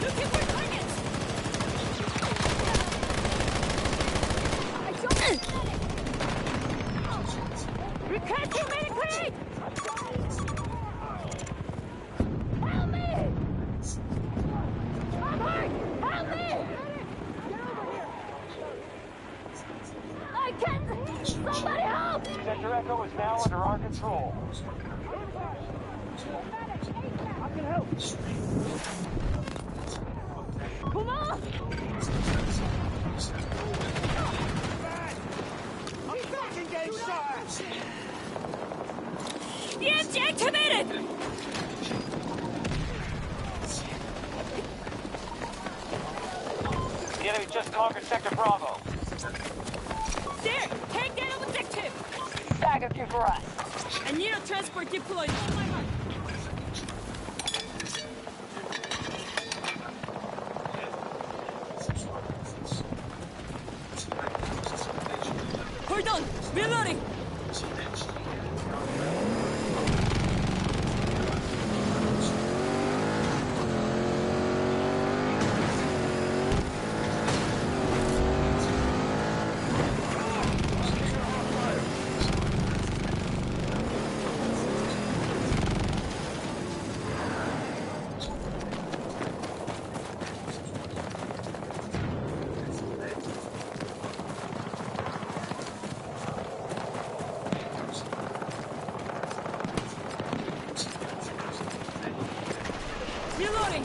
Looking for targets! Request humanity! Help me! I'm hurt! Help me! I can't! Somebody help! Sector Echo is now under our control. I can help. Come on! I'm fucking getting shot! EMG activated! The enemy just conquered Sector Bravo. There! Take that objective! Backup due for us. I need a transport deployed on my mark. Hold on! Reloading! Reloading!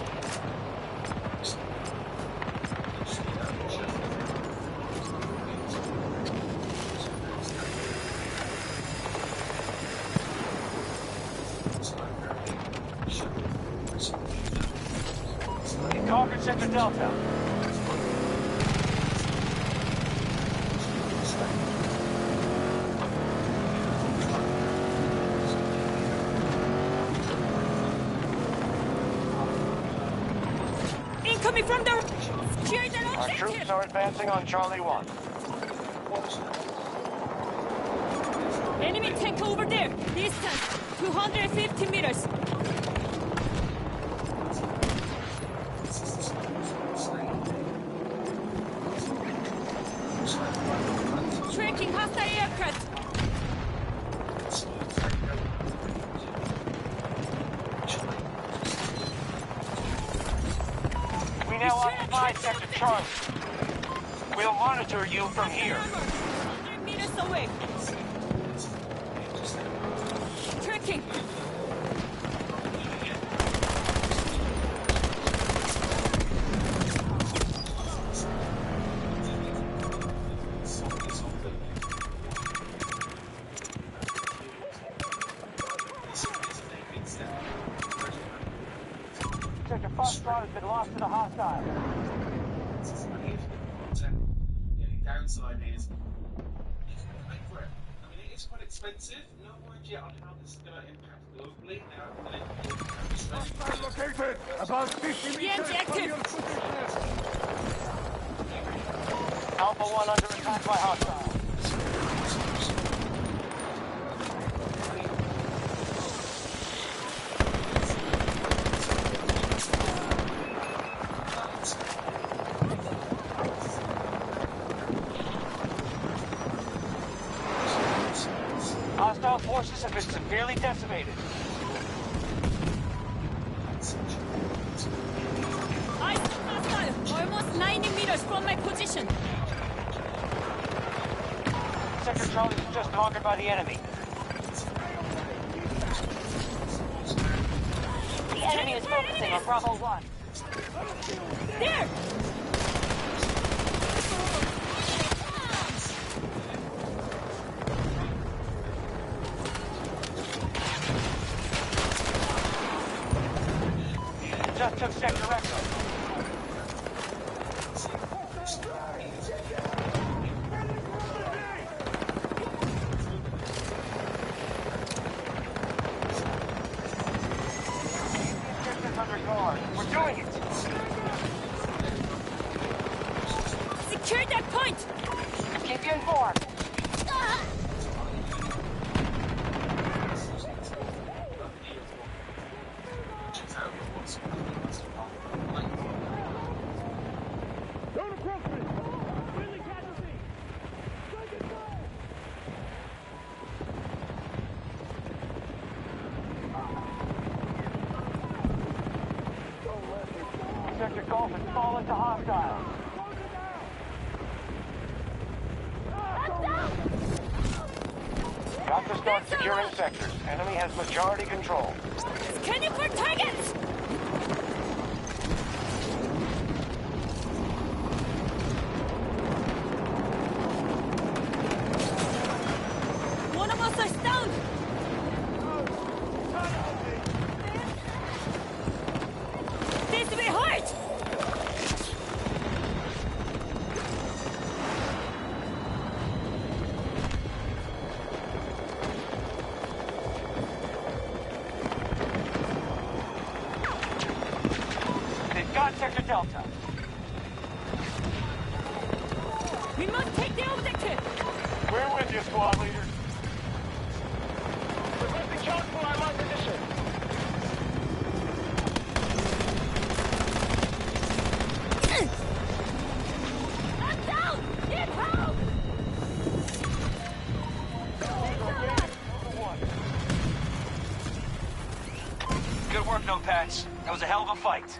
We conquered Sector Delta. Incoming from the... Secure the Our troops objective! are advancing on Charlie 1. Enemy tank over there! Distance 250 meters! Tracking hostile aircraft! We now occupy Sector Charlie. We'll monitor you from here. 100 meters away! Tracking! Sector Foxtrot has been lost to the hostile. The downside is you can pay for it. I mean, it is quite expensive. No way knowledge yet on how this is going to impact globally. Now, Located about 50 meters PMG from active. your position. Alpha 1 under attack by hostiles. Hostile forces have been severely decimated. Eyes hostile. Almost 90 meters from my position. Sector Charlie was just conquered by the enemy. The enemy is focusing on Bravo 1. There! Just took Sector Echo. Sector's under guard. We're doing it. Secure that point! Keep you informed. Don't approach me! Friendly casualty! Take it down! Sector Golf has fallen to hostiles. Got to start securing sectors. Enemy has majority control. Scanning for targets! One of us is down! This will hurt! They've got Sector Delta. We must take the objective! We're with you, squad leader. Requesting charge for our line position. I'm down! Get help! Good work, Notepads. That was a hell of a fight.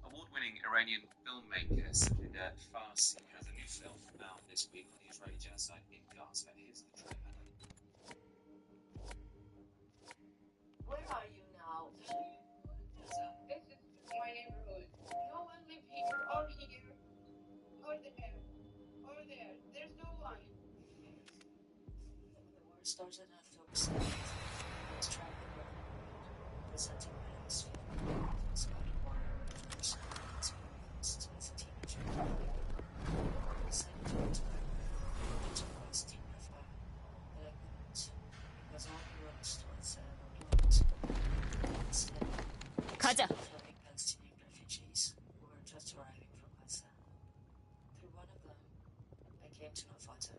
Award-winning Iranian filmmaker Sabrina Farsi has a new film out this week on the Israeli genocide in Gaza. Here's the trailer. Where are you now? This is my neighborhood. No one live here or here or there or there. There's no one. The war started on October 7th. I was traveling around the world, presenting my last film. It was about a war of personal experience as a teenager. I decided to go to Iran to cross Team Rafah, but I couldn't because all the roads to Gaza were blocked. Instead, 가자. floating Palestinian refugees who were just arriving from Gaza. Through one of them, I came to know Fatah.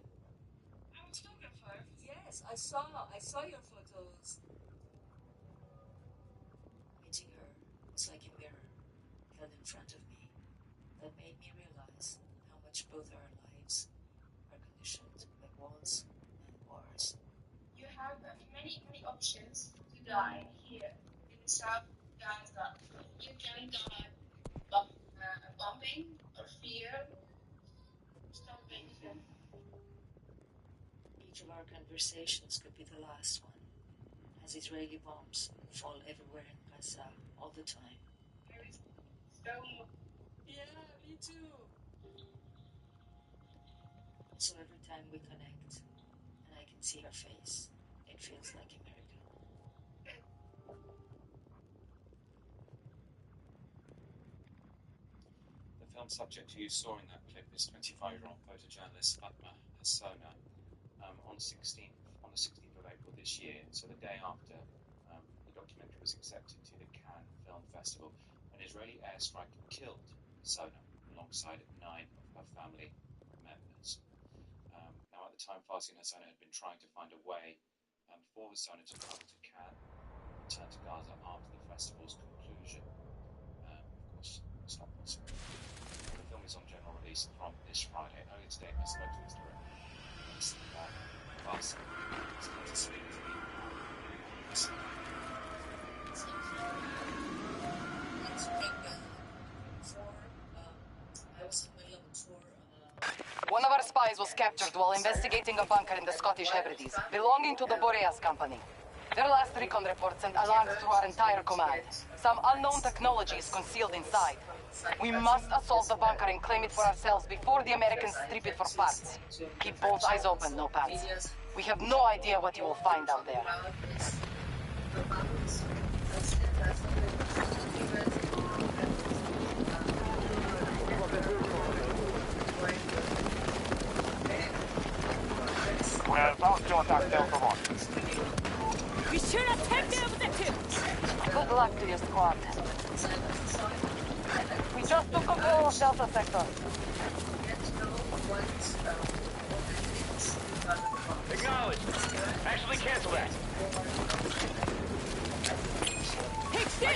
I'm a photographer. Yes, I saw your photos. Meeting her was like a mirror held in front of me that made me realize how much both our lives are conditioned by walls many options to die here in South Gaza. You can die of bombing or fear, starvation. Each of our conversations could be the last one, as Israeli bombs fall everywhere in Gaza all the time. Yeah, me too. Also, every time we connect and I can see her face, it feels like a miracle. The film subject who you saw in that clip is 25-year-old photojournalist Fatma Hassona. On the 16th of April this year, so the day after the documentary was accepted to the Cannes Film Festival, an Israeli airstrike killed Hassona alongside 9 of her family members. Now, at the time, Farsi and Hassona had been trying to find a way for Hassona to travel to Cannes and return to Gaza after the festival's conclusion. Of course, it's not possible. The film is on general release from this Friday. Earlier today, I spoke to its director, Farsi, to speak to me. I was in the middle of a tour. One of our spies was captured while investigating a bunker in the Scottish Hebrides, belonging to the Boreas Company. Their last recon reports sent alarms through our entire command. Some unknown technology is concealed inside. We must assault the bunker and claim it for ourselves before the Americans strip it for parts. Keep both eyes open, no pants. We have no idea what you will find out there. We're about to attack Delta 1. We should attack the objective! Good luck to your squad. We just took control of Delta Sector. Acknowledge. Actually, cancel that. Take this!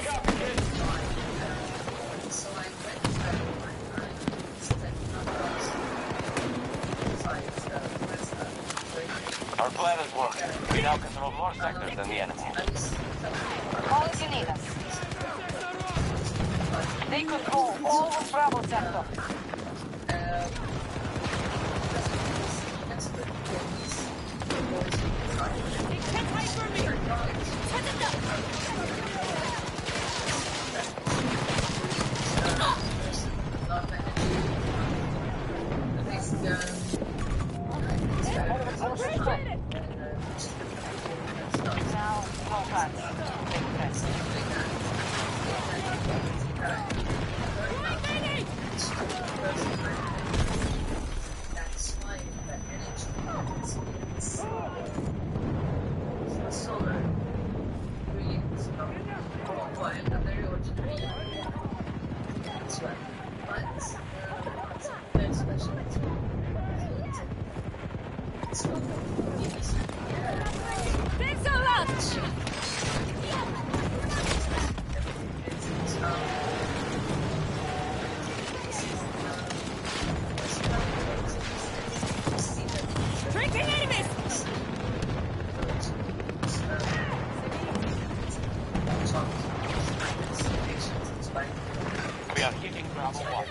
Our plan is working. We now control more sectors than the enemy. Call if you need us. They control all of Bravo Sector. They can't hide from me! Shut it down! Now, no cuts. Take rest. Thanks a lot! Tracking enemies! We are hitting Bravo 1.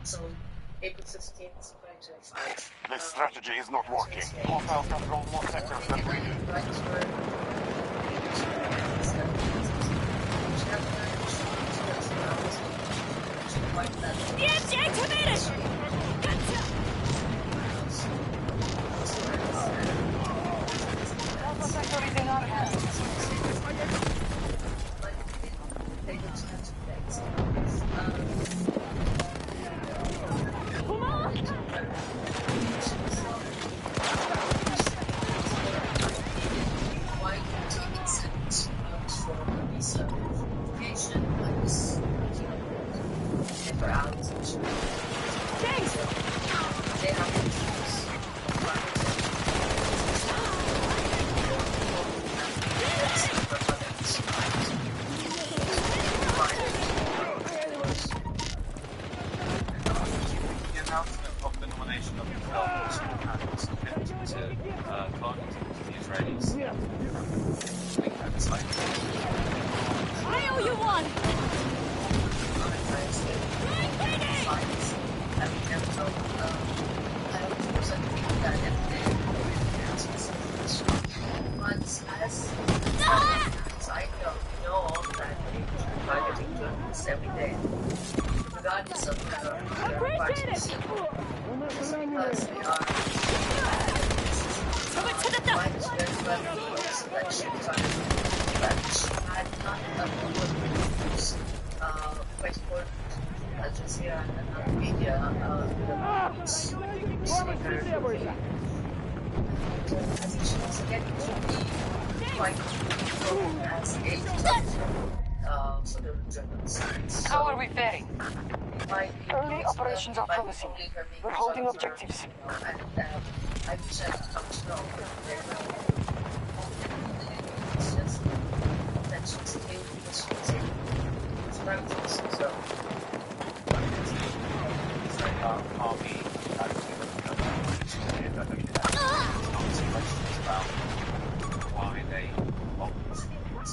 So, April 15th, 2025. This strategy is not working. Hostiles control more sectors than we do. EMG activated! Gotcha! Delta Sector is in our hands. Come on! Why one! I don't know that they are targeting journalists every day, regardless of their parties. Just because they are might very well be selections on that had not good news. Quite important. Al Jazeera and another media, the news newspaper, as it shows, getting to be quite known as a for the journalists. How are we faring? Early operations are promising. We're holding objectives. I wish I could come to know very well. It's just that she's a because she's a practice, so. Are we actually looking at questions about why they opted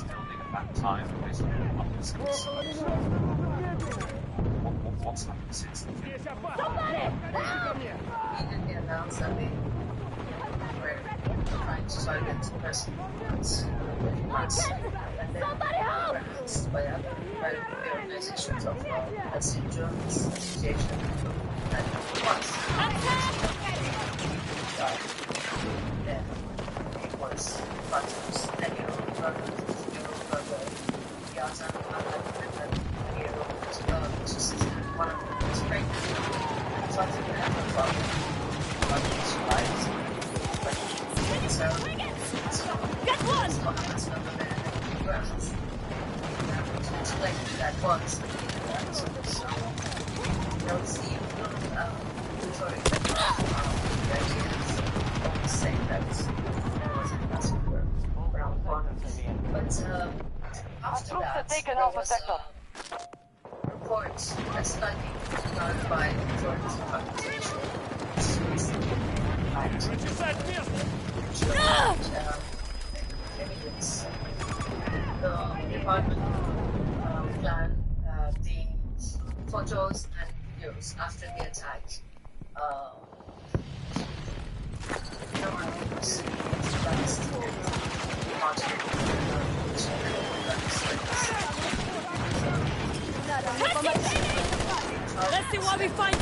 building at that time based on what's happened since the Immediately announced that they were trying to target the person and then were announced by other organizations of Palestinian Journalists Association and once then it was Fatih's and your brother Yazan and your which is one of the most great Fatih and her father Fatih's wives. So it's not the man who runs. To explain who that was, so there's don't see sorry, the ideas always say that it was a massacre around the corner. But after that, there was a report, a study done by the Authorities of Organization, which recently evidence. The department planned the photos and videos after the attack. No one could see last Let's see what we find.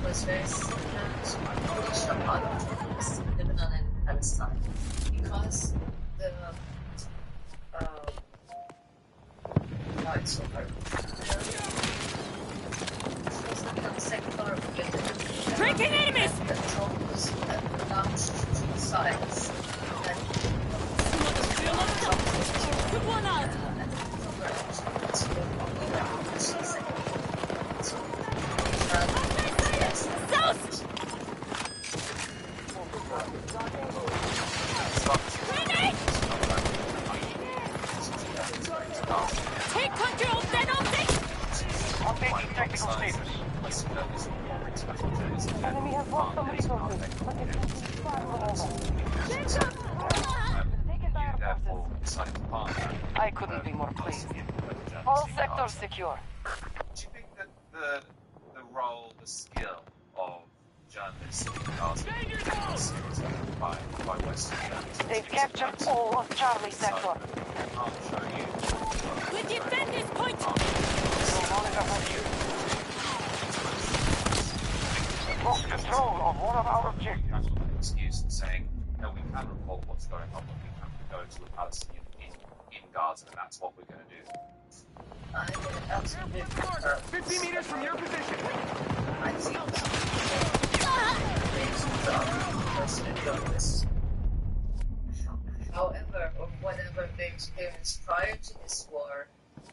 Was very similar to other journalists in Lebanon and Palestine because the it's so hard. The secular Drinking enemies! that drones that launched to sides that Took one out! Take control of that object! Updating technical status. Enemy has lost some resources, but it will be far from over. I couldn't be more pleased. All sectors secure. Do you think that the role, the skill of journalists in Gaza is by Western journalists? They've captured all of Charlie sector. I can't show you. We defend this point! Lost control of one of our objectives. That's an excuse saying, no, we can report what's going on, but we have to go to the Palestinian in Gaza, and that's what we're going to do. I would absolutely 50 meters from your position. I see journalists. However, or whatever their experience prior to this war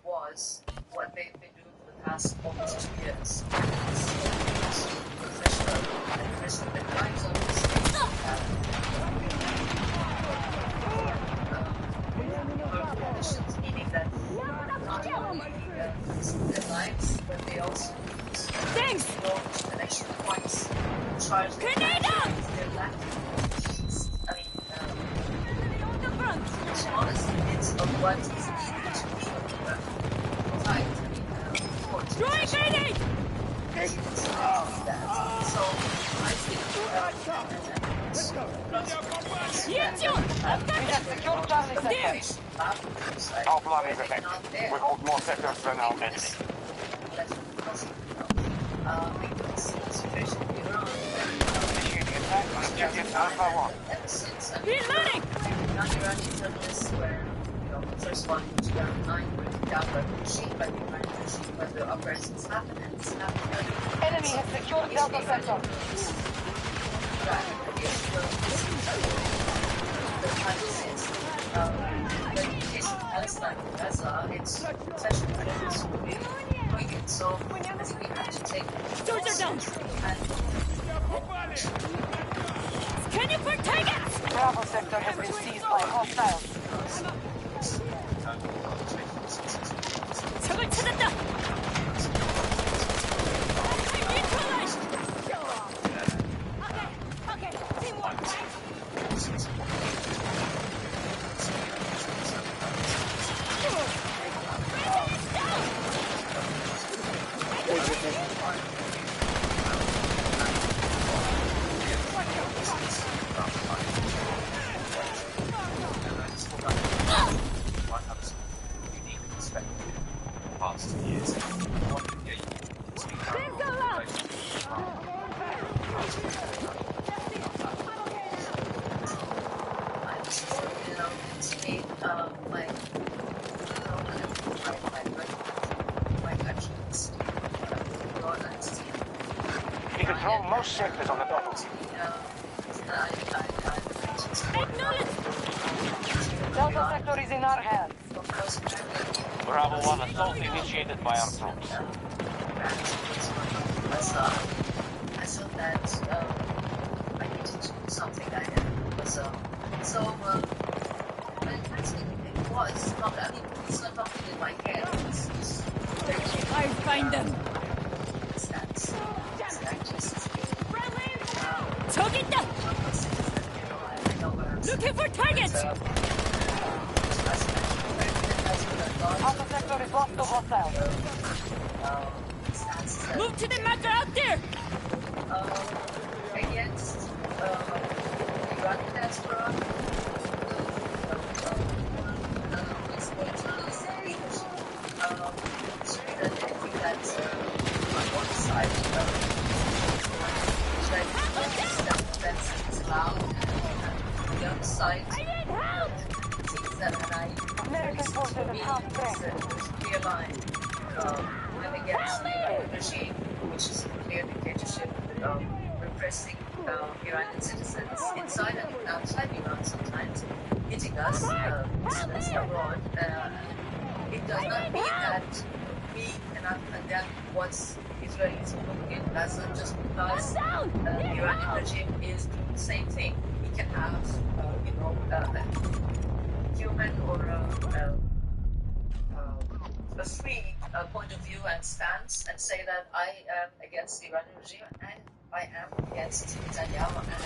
was, what they've been doing for the past almost 2 years. Professional and risking the lives of the state conditions, meaning that not only their lives, but they also go to the extra points charged with their lack of peace. I mean, honestly, it's of what is needed to be fight. Throwing grenade! As you can see, that. So I think Secure Charlie sector. Our plan is effective. We hold more sectors than our enemy. Initiating attack on objective Alpha 1. Reloading! Non-Iranian journalists were, first one to down 9 were down by the machine, by the Iranian machine, when the operations happened, and this happened. Enemy has secured Delta sector. But in case of Palestine, Gaza, it's essentially it's really doing it. So I think we have to take Soldier down! Scanning for targets! Bravo sector has been seized by hostiles. 적을 찾았다! Neutralized! Okay, teamwork, right? We control most sectors on the bubble. Delta sector is in our hands. Bravo 1 assault initiated by our troops. I thought that I needed to do something like that. So, it was not, I mean, it's not something in my head. It's very clear. I find them! That's 저기 있다! Looking for targets! Alpha sector is lost to hostiles. Move to the marker out there! Against Iranian diaspora, I think that on one side, that's loud, and on the other side, things that American forces at half strength. there's a clear line. I'm against the Iranian regime, which is a clear dictatorship, repressing Iranian citizens inside and outside Iran sometimes, hitting us, dissidents abroad. It does not mean that we cannot condemn what Israelis are doing in Gaza just because the Iranian regime is doing the same thing. We can have, a human or a free point of view and stance and say that I am against the Iranian regime and I am against Netanyahu and I am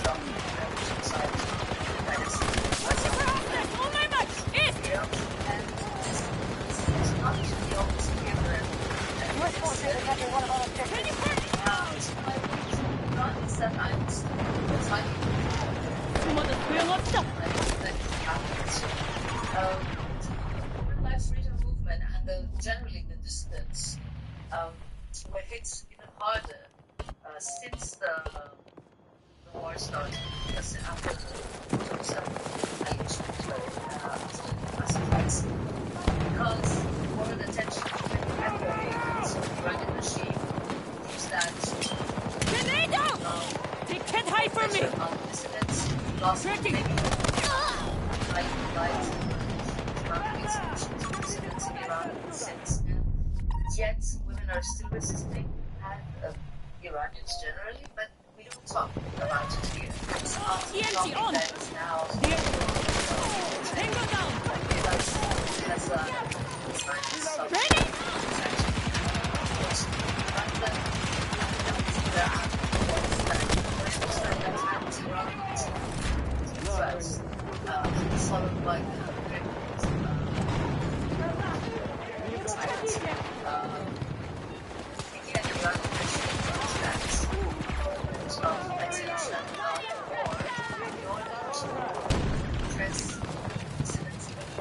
from the regime side. That is Oh my God! East! and this is not the only together. US forces are having one of our objectives. Can you put Iran is that I'm fighting 뭐도 소용없어! Human Life Freedom Movement and generally the dissidents were hit even harder since the war started, after the 27 allegations were classified, because more attention to everybody, so the Iranian regime used that Grenade out! They can't hide from me! dissidents lost Tracking. many lives dissidents in Iran since. Yet women are still resisting, and Iranians generally, but we don't talk about it here. It's not TNT something on. that is now Tango down! Ready? Sort of like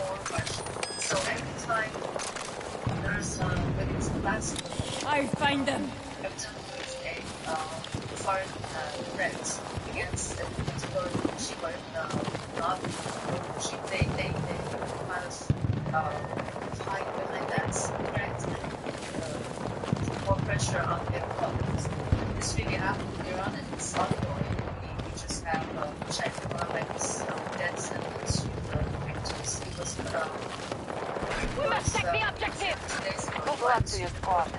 more question. So every time there's when it's the last I'll find them. every time there's a foreign threat against a particular regime or not regime, they kind of hide behind that threat and put more pressure on the government. This really happened in Iran and it's ongoing. We just have checked Mohammed's death sentence with victims. He was We must check the objective! 2 days ago. Good luck to your squad.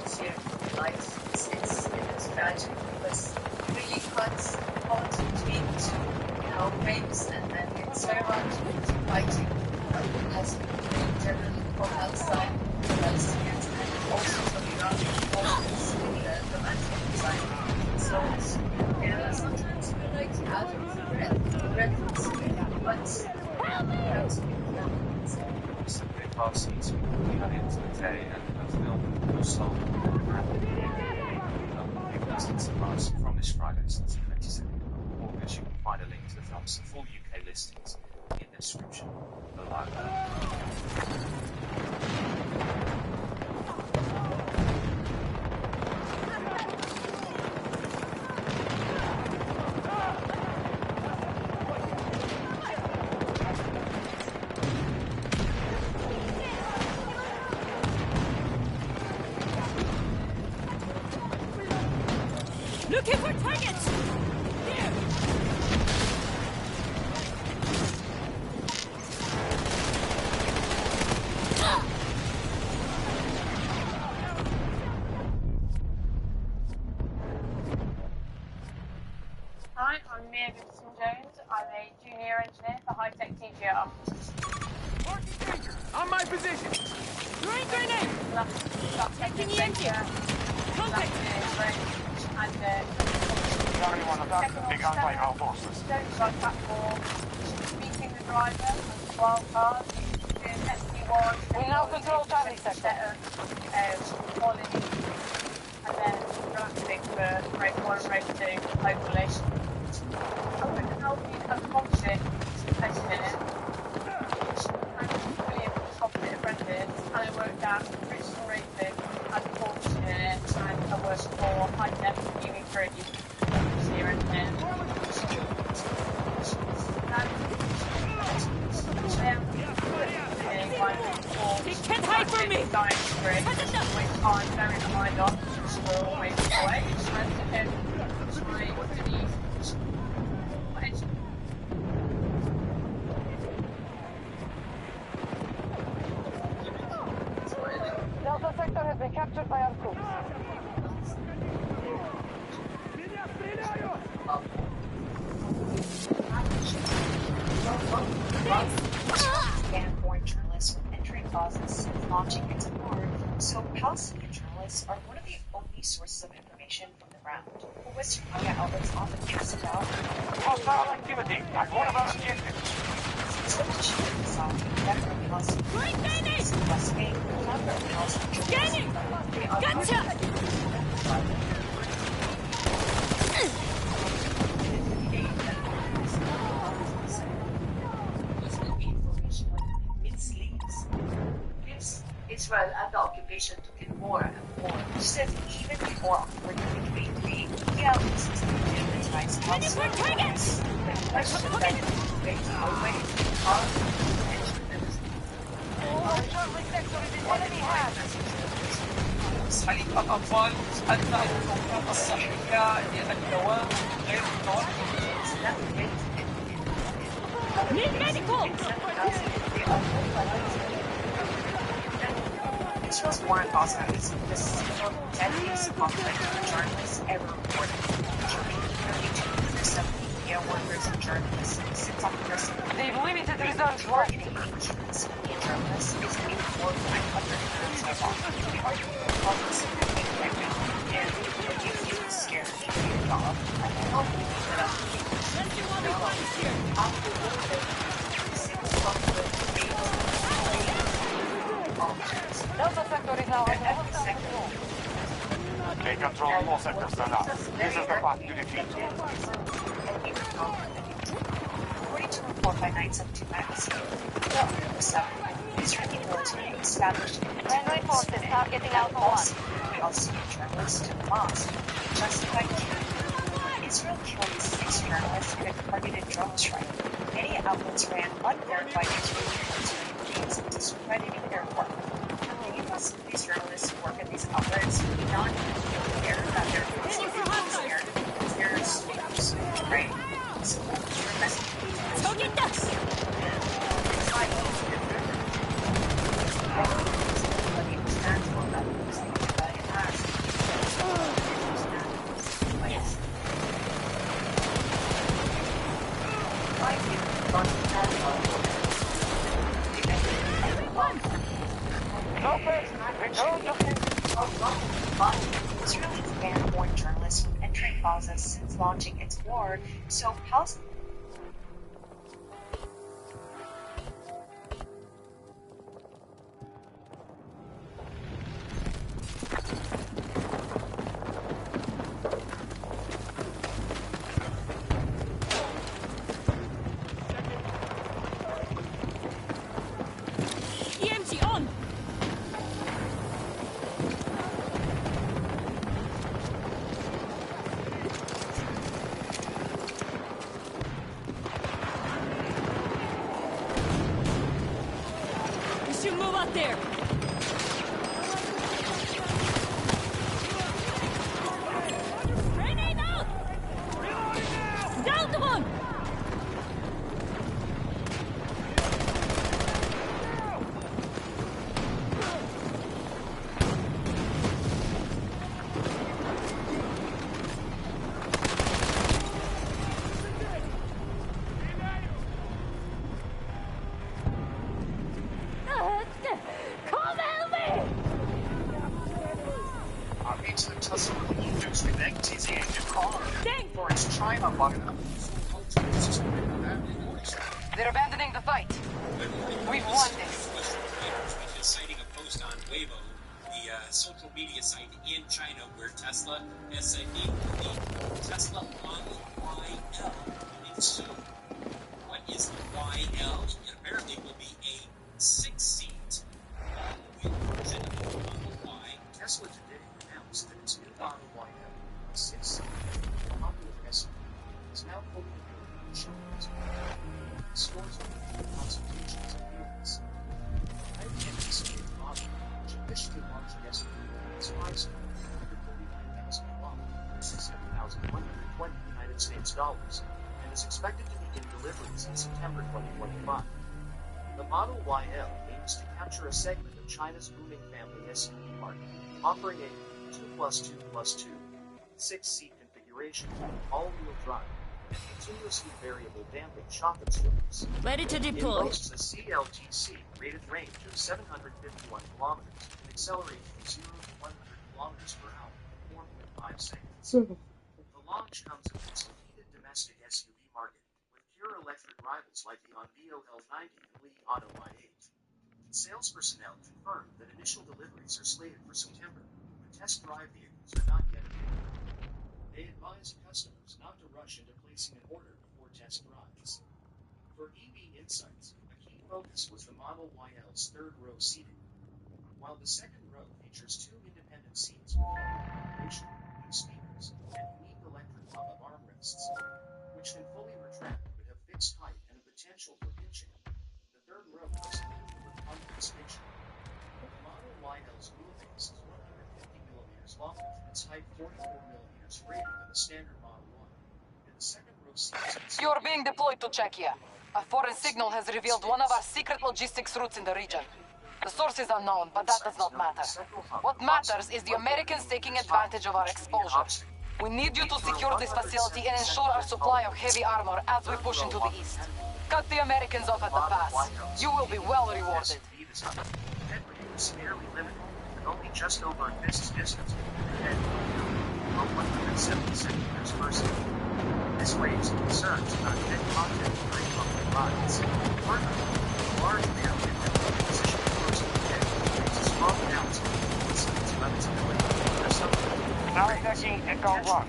It's here in life. It is tragic because it really cuts bonds between two, rapes and it's very much fighting has been generally from outside the Palestinians and also from Iran always from anti-side. So sometimes we're like out of breath, but we have to be careful. Some big parties we had into the day and a film also from this Friday, so the 22nd of August. You can find a link to the film's full UK listings in the description below. Looking for targets! There! Hi, I'm Mia Gibson-Jones. I'm a junior engineer for high-tech TGR. On my position! Throwing grenade! Taking the engine! Contact! Charlie 1 attack. Big anti-ground forces. Platform, meeting the driver of the wild card, doing SD1. We now control Charlie sector. Quality, and then relaxing for race 1 and race 2, hopefully. I'm going to help you accomplish it engineer. I'm fully competent apprentice, and I worked at Bristol Racing as a course engineer, and I worked for high-tech UV3 engineer engineer. They can't hide from me! Which I'm very behind on, we're always away. Delta sector has been captured by our troops. Ban foreign journalists from entering Gaza since launching its war. So Palestinian journalists are one of the only sources of information from the ground. But Western media outlets often cast doubt. Hostile activity at one of our objectives. So the chief of the Saudi, veteran Palestinian journalists in West Bank, founder of Palestinian Scanning! Gotcha! Israel and the occupation took in more and more. She said even before October 2023, the outlets prioritized Palestinian journalists. The question that they away are Charlie sector is in enemy hands. تعليم الأطفال أن الخطوط الصحية للدواء غير متوفرة. Need medical! Israel's war in Gaza is the single deadliest conflict journalists ever reported. Nearly 270 media workers and journalists since October. They've limited results. Targeting agents and journalists is a more than 500 times as often. The argument of politics and right now, and if you feel scared to do your job, I can help you keep it up. Let's do what we want here! After a little bit, since conflict Delta sector is now under hostile control. They control all sectors now. This is the path to defeat. According to a report by 972 magazine, 1997, Israeli military established Friendly forces targeting Alpha 1. Palestinian journalists to the mosque, justified killing them. Israel killed 6 journalists in a targeted drone strike. Many outlets ran unverified Israeli military claims discrediting their work. Many Muslim journalists who work at these outlets do not even aware that their content is aired because they're students, right? So your message 저기 있다! Israel has banned foreign journalists from entering Gaza since launching its war, so Palestine. EMG on! You should move out there! Grenade out! Down one! Come help me! Into the tussle with the Egypts with activity in the car. Thank For its China button. They're abandoning the fight. We've won this. Citing a post on Weibo, the social media site in China where Tesla has said it will be Tesla Model YL coming soon. What is the YL? It apparently will be a 6-seat all-wheel version of the Model Y. Tesla today announced that its new Model YL, a 6-seat, popular SUV, is now fully available in showrooms. Stores are consultations and deals. I anticipated the model, which officially launched yesterday, is priced at $149,000, $7,120 United States dollars, and is expected to begin deliveries in September 2025. The Model YL aims to capture a segment of China's booming family SUV market, offering a 2+2+2 6-seat configuration, all-wheel drive, and continuously variable damping shock absorbers. Ready to It deploy. boasts a CLTC rated range of 751 kilometers and accelerates from 0 to 100 kilometers per hour in 4.5 seconds. The launch comes amidst a heated domestic SUV market, with pure electric rivals like the Onvio L90 and Li Auto i8. Sales personnel confirmed that initial deliveries are slated for September, but test drive vehicles are not yet available. They advise customers not to rush into placing an order before test drives. For EV Insights, a key focus was the Model YL's third-row seating. While the second row features 2 independent seats with ventilation, new speakers, and unique electric pop-up armrests, which can fully retract but have fixed height and a potential for pitching. The third row is equipped with comfort station. The Model YL's wheelbase is 150 millimeters longer and its height 44 millimeters greater than the standard Model Y. And the second row seats. You're being deployed to Czechia. A foreign signal has revealed one of our secret logistics routes in the region. The source is unknown, but that does not matter. What matters is the Americans taking advantage of our exposure. We need you to secure this facility and ensure our supply of heavy armor as we push into the east. Cut the Americans off at the pass. You will be well rewarded. Headway was severely limited, with only just over a fist's distance between the head and 170 centimeters per second. This raised concerns about head contact during public rides. Further, the large rear window positioned close to the head raises strong doubts about the systems about its ability to deliver something. Now checking Echo 1.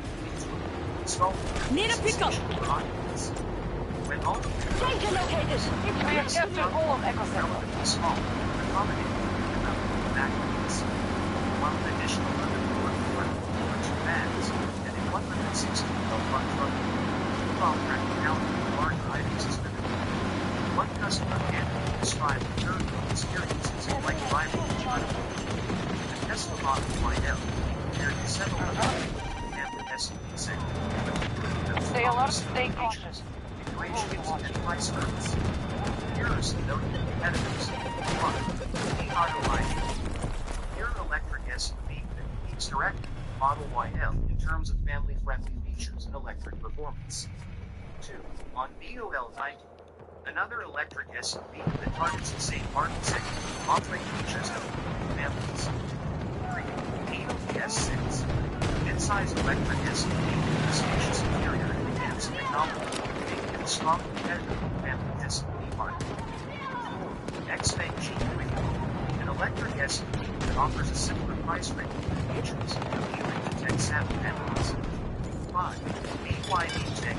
Installed Need a pickup. for occupants. When All Danger located! We have captured all of Echo Center. relatively small, accommodating the activities. While an additional 142 bags and a 160 kg truck, while practicality of larger items is limited. One customer candidly described the third row experiences like driving a truck. The Tesla Model YL compared to several other family SUV segments. Stay alert, stay cautious. Configurations and price ranges. Here are some notable competitors. 1. The Auto YL. Here an electric SUV that competes directly with Model YL in terms of family-friendly features and electric performance. 2. On BOL90. Another electric SUV that targets the same market segment, offering features that appeal to families. 3. EOS6. Mid-sized electric SUV with a spacious interior and advanced technology, making it a strong competitor in the family SUV market. 4. Xpeng G3. An electric SUV that offers a similar price range and features, appealing to tech-savvy families. 5. BYD Tech.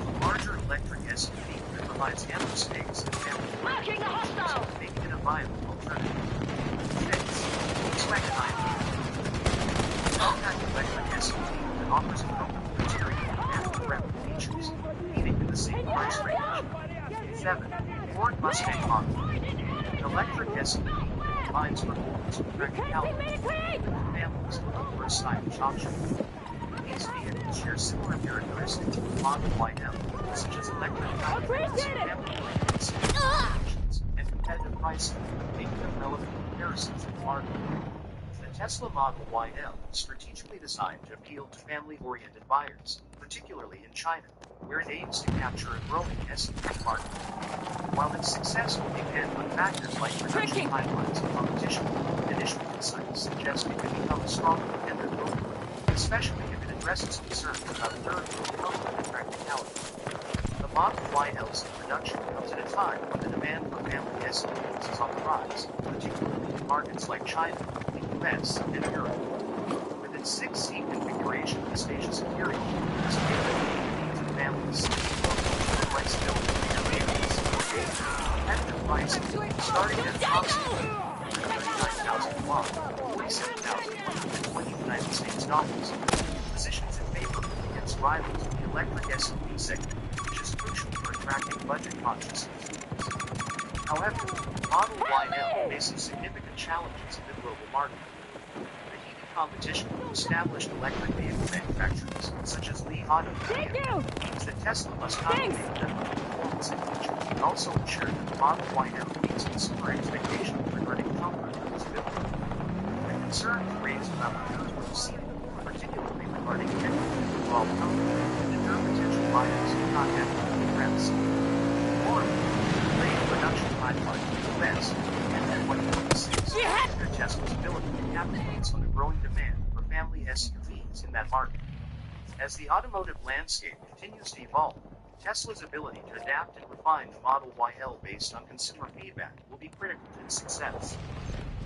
A larger electric SUV that provides ample space and family-friendly features, making it a viable alternative. 6. Volkswagen ID. Compact electric SUV that offers a comfortable interior and family-friendly features, competing in the same price range. 7. Ford Mustang Mach-E. An electric SUV that combines performance with practicality, appealing to families looking for a stylish option. These vehicles share similar characteristics with Model YL, such as electric powertrains, family-oriented options, and competitive pricing, making them relevant comparisons in the market. The Tesla Model YL is strategically designed to appeal to family-oriented buyers, particularly in China, where it aims to capture a growing SUV market. While its success will depend on factors like production timelines and competition, initial insights suggest it could become a strong contender globally, especially if it addresses concerns about third-row comfort and practicality. The Model YL's introduction comes at a time when the demand for family SUVs is on the rise, particularly in markets like China, the US, and Europe. With its 6-seat configuration and spacious interior, this vehicle will meet families flexibility and vehicles. Competitive pricing, starting at approximately $39,000, $47,120 United States dollars, positions it favorably against rivals in the electric SUV segment, which is crucial for attracting budget-conscious consumers. However, Model YL faces significant challenges in the global market. The heated competition from established electric vehicle manufacturers, such as Li Auto, means that Tesla must not only deliver performance and features, but also ensure that the Model YL meets consumer expectations regarding comfort and usability. The concerns raised about the third-row seating, particularly regarding technical and overall comfort, deter potential buyers who do not have the premise. Moreover, delayed production timeline in the US and at 2026 hinder Tesla's ability to capitalize on the growing demand for family SUVs in that market. As the automotive landscape continues to evolve, Tesla's ability to adapt and refine the Model YL based on consumer feedback will be critical to its success.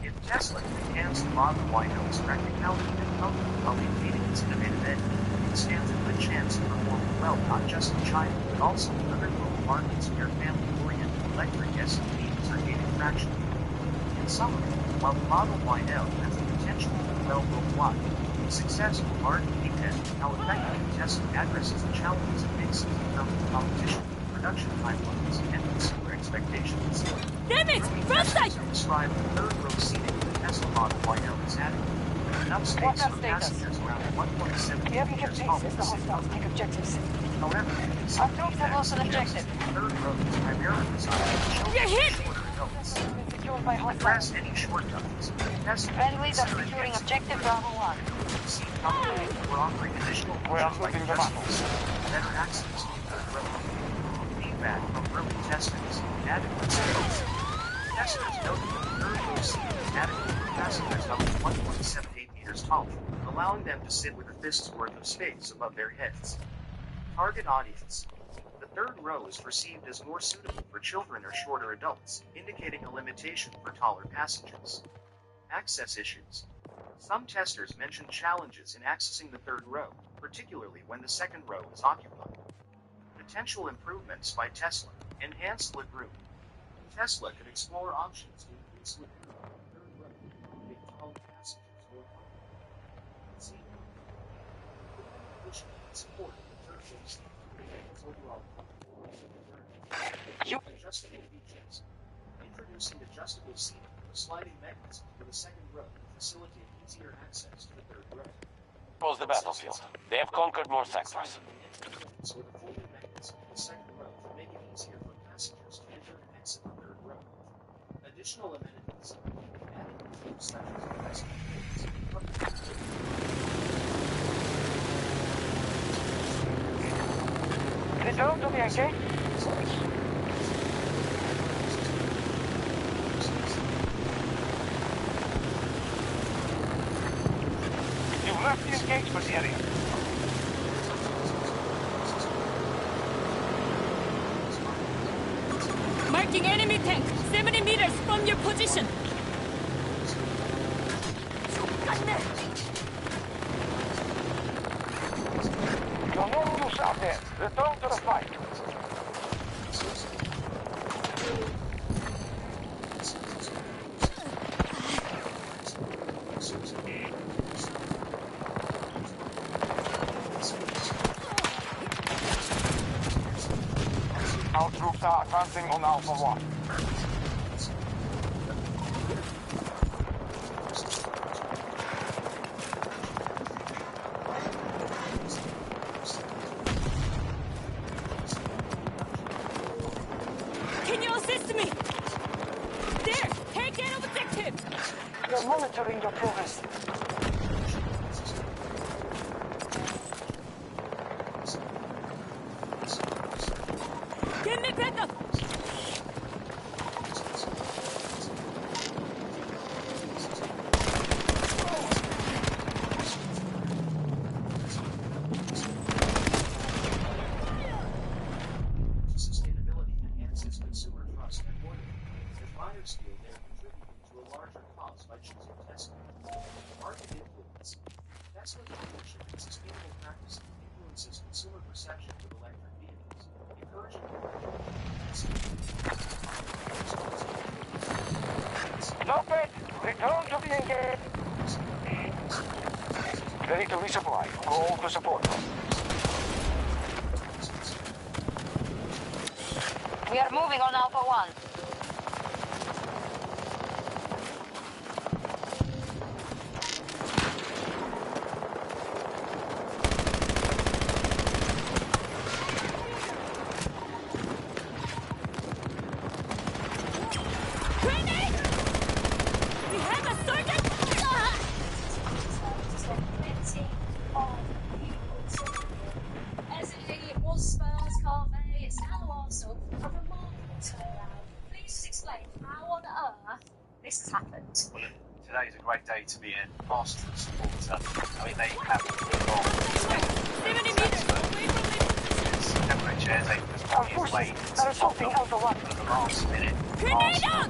If Tesla can enhance the Model YL's practicality and comfort while maintaining its innovative edge, it stands a good chance of performing well not just in China, but also in other global markets where family-oriented electric SUVs are gaining traction. In summary, while the Model YL has the potential to do well worldwide, success will largely depend on how effectively Tesla addresses the challenges it faces in terms of competition, production timelines, and consumer expectations. Damn it! Front side! Describe the third-row seating of the Tesla Model YL as adequate, with enough space for passengers around 1.7 meters tall. Take objectives. However, Our troops have lost an objective. the third row is primarily designed for children and shorter adults. Secured by To hostiles. address any shortcomings, Tesla Friendlies are securing objective Bravo 1. seat comfortable or offering additional features like adjustments, better access to the third row. Feedback from early testers, adequate space. Testers noted that the third row seating is adequate for passengers up to 1.78 meters tall, allowing them to sit with a fist's worth of space above their heads. Target audience. The third row is perceived as more suitable for children or shorter adults, indicating a limitation for taller passengers. Access issues. Some testers mentioned challenges in accessing the third row, particularly when the second row is occupied. The Potential improvements by Tesla. Enhanced legroom. Tesla could explore options to increase legroom on the third row to accommodate taller passengers more comfortably. See how pushing and support of the third row seat to enhance overall comfort on the third row. Adjustable features. Introducing adjustable seating with sliding mechanism for the second row to facilitate easier access to the third row. Was the battlefield. They have conquered more sectors. With a folding mechanism for the second row to make it easier for passengers to enter and exit the third row. Additional amenities. Added features such as adjustable doors. Return to the engage. You've left the engagement area. Marking enemy tank, 70 meters from your position. You're no use out there. Return to the fight. Our troops are advancing on Alpha 1. Can you assist me? There, take that objective. We're monitoring your progress. Give me backup. Sustainability enhances consumer trust and loyalty. As buyers feel they are contributing to a larger cause by choosing Tesla. Market influence. Tesla's leadership in sustainable practices influences consumer perceptions of electric vehicles, encouraging Lopez, return to the engage. Ready to resupply. Call to support. We are moving on Alpha 1. This has happened. Well, today is a great day to be an Arsenal supporter. I mean, they have gone 70 meters away from temperature. They put his weight at the last minute. Arsenal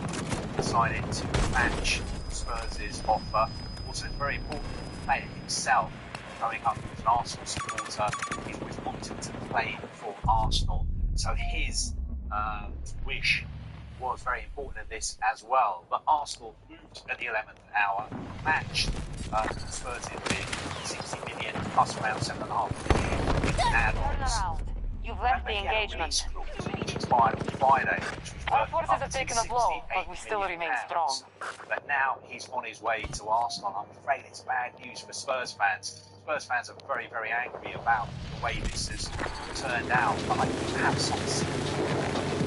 decided to match Spurs' offer. Also, it's very important for the player himself, growing up as an Arsenal supporter, he always wanted to play for Arsenal. So his wish was very important in this as well. But Arsenal moved at the 11th hour, matched Spurs' bid, 60 million plus around 7.5 million in add-ons. You've left the engagement. Which expired on Friday, which was Our worth forces up have to taken a blow, but we £68 still million. remain strong. But now he's on his way to Arsenal. I'm afraid it's bad news for Spurs fans. Spurs fans are very, very angry about the way this has turned out. But I have some sympathy.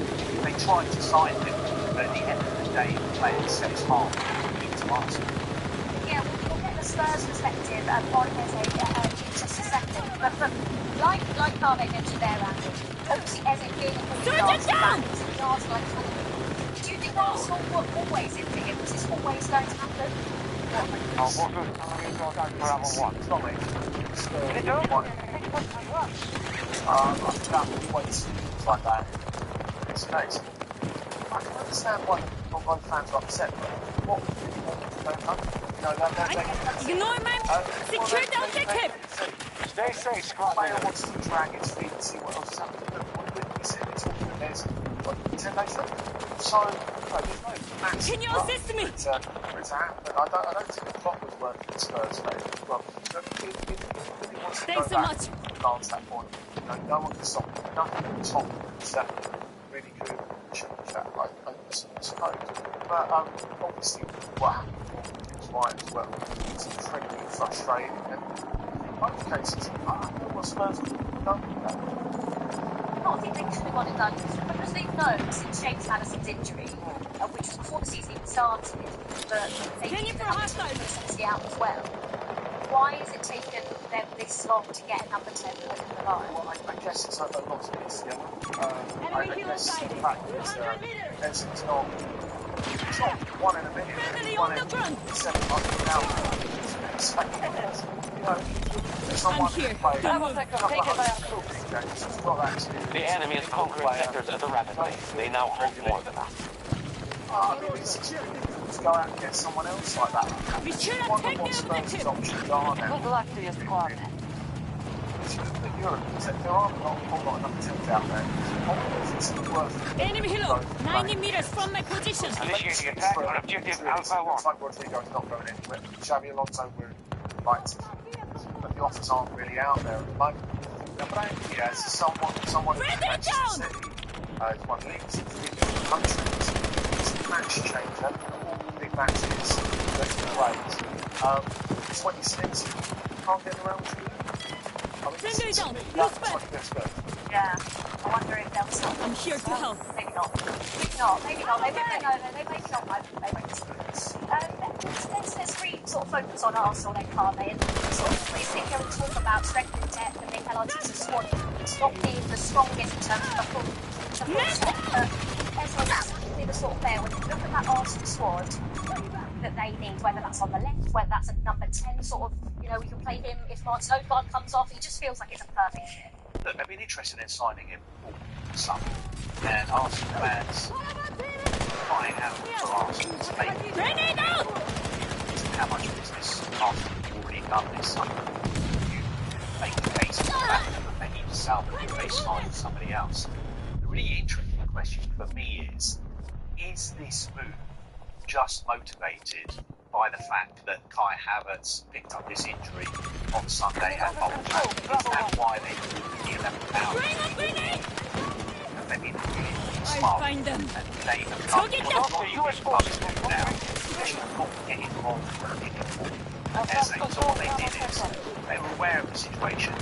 They tried to sign him, but at the end of the day, the player set his heart to Arsenal. Yeah, we'll get the Spurs perspective on Eze in just a second. But like Carve mentioned there, Andy, obviously Eze being a Arsenal, do you think Arsenal were always in for him? Was this always going to happen? Our forces are in contact for Alpha 1. I think that always seems like that in this case. I can understand why the Congo fans are upset, but what don't know. Ignore my secure the objective. Stay safe, squad. The player wants to drag its feet and see what else is happening. sitting there talking, and there's like 10 days left. So, there's no massive Can you rush assist me? for it to happen. I don't think the clock was working in Spurs' favour. Well, if he wants to Thanks go so back much. past that point, no one can stop him. Nothing can stop him. That really could change that, I suppose. But obviously, what happened was right as well. It's incredibly frustrating, and in both cases, I don't know what Spurs could have done with that. I think they should have got it done because they've known since James Maddison's injury, which was before the season even started, but they needed another 2 consistency out as well. Why has it taken them this long to get a number 10 over the line? Well, I guess it's a lot of this, yeah. I guess the fact that it's not one in a million, one in 700,000. I'm here. Don't move. The enemy is conquering sectors at a rapid pace. They now hold more than us. I mean, it's difficult to go out and get someone else like that. We should One have of what taken Spurs' options are now. Good luck to your squad. If you look at Europe, there are not a whole lot of number 10s out there. It's worth Enemy helo, 90 meters from my position. Initiating attack on objective Alpha 1. Looks like Rodrigo's not going anywhere. Xavi Alonso would like to, but the offers aren't really out there at the moment. Now, Brandy is someone who Manchester City is one of the leagues in the countries. It's a match changer. All big matches that he plays. It's what he says. Can't get around to it. Send her down. That's what he gets good. Yeah, I wonder if there was something. I'm here to help. Maybe not. Maybe not. Maybe not. Maybe not. Maybe not. Let's sort of focus on Arsenal then, can't they? And sort of we sit here and talk about strength and depth and Mikel Arteta's squad. It's not being the strongest in terms of the full set, but Ezra's absolutely the sort of player when you look at that Arsenal squad that they need, whether that's on the left, whether that's a number 10 sort of, we can play him if Martin Odegaard comes off. He just feels like it's a perfect fit. Look, they've been interested in signing him all summer, and Arsenal fans crying out for Arsenal to make how much business Arsenal have already done this summer. You make the case for the fact that they need to sell them if they sign somebody else. The really interesting question for me is this move just motivated by the fact that Kai Havertz picked up this injury on Sunday at Old Trafford? Is that why they moved the 11th out? They've been really smart, and they have come to the US forces now. They should not get involved in it. So what they did is, they were aware of the situation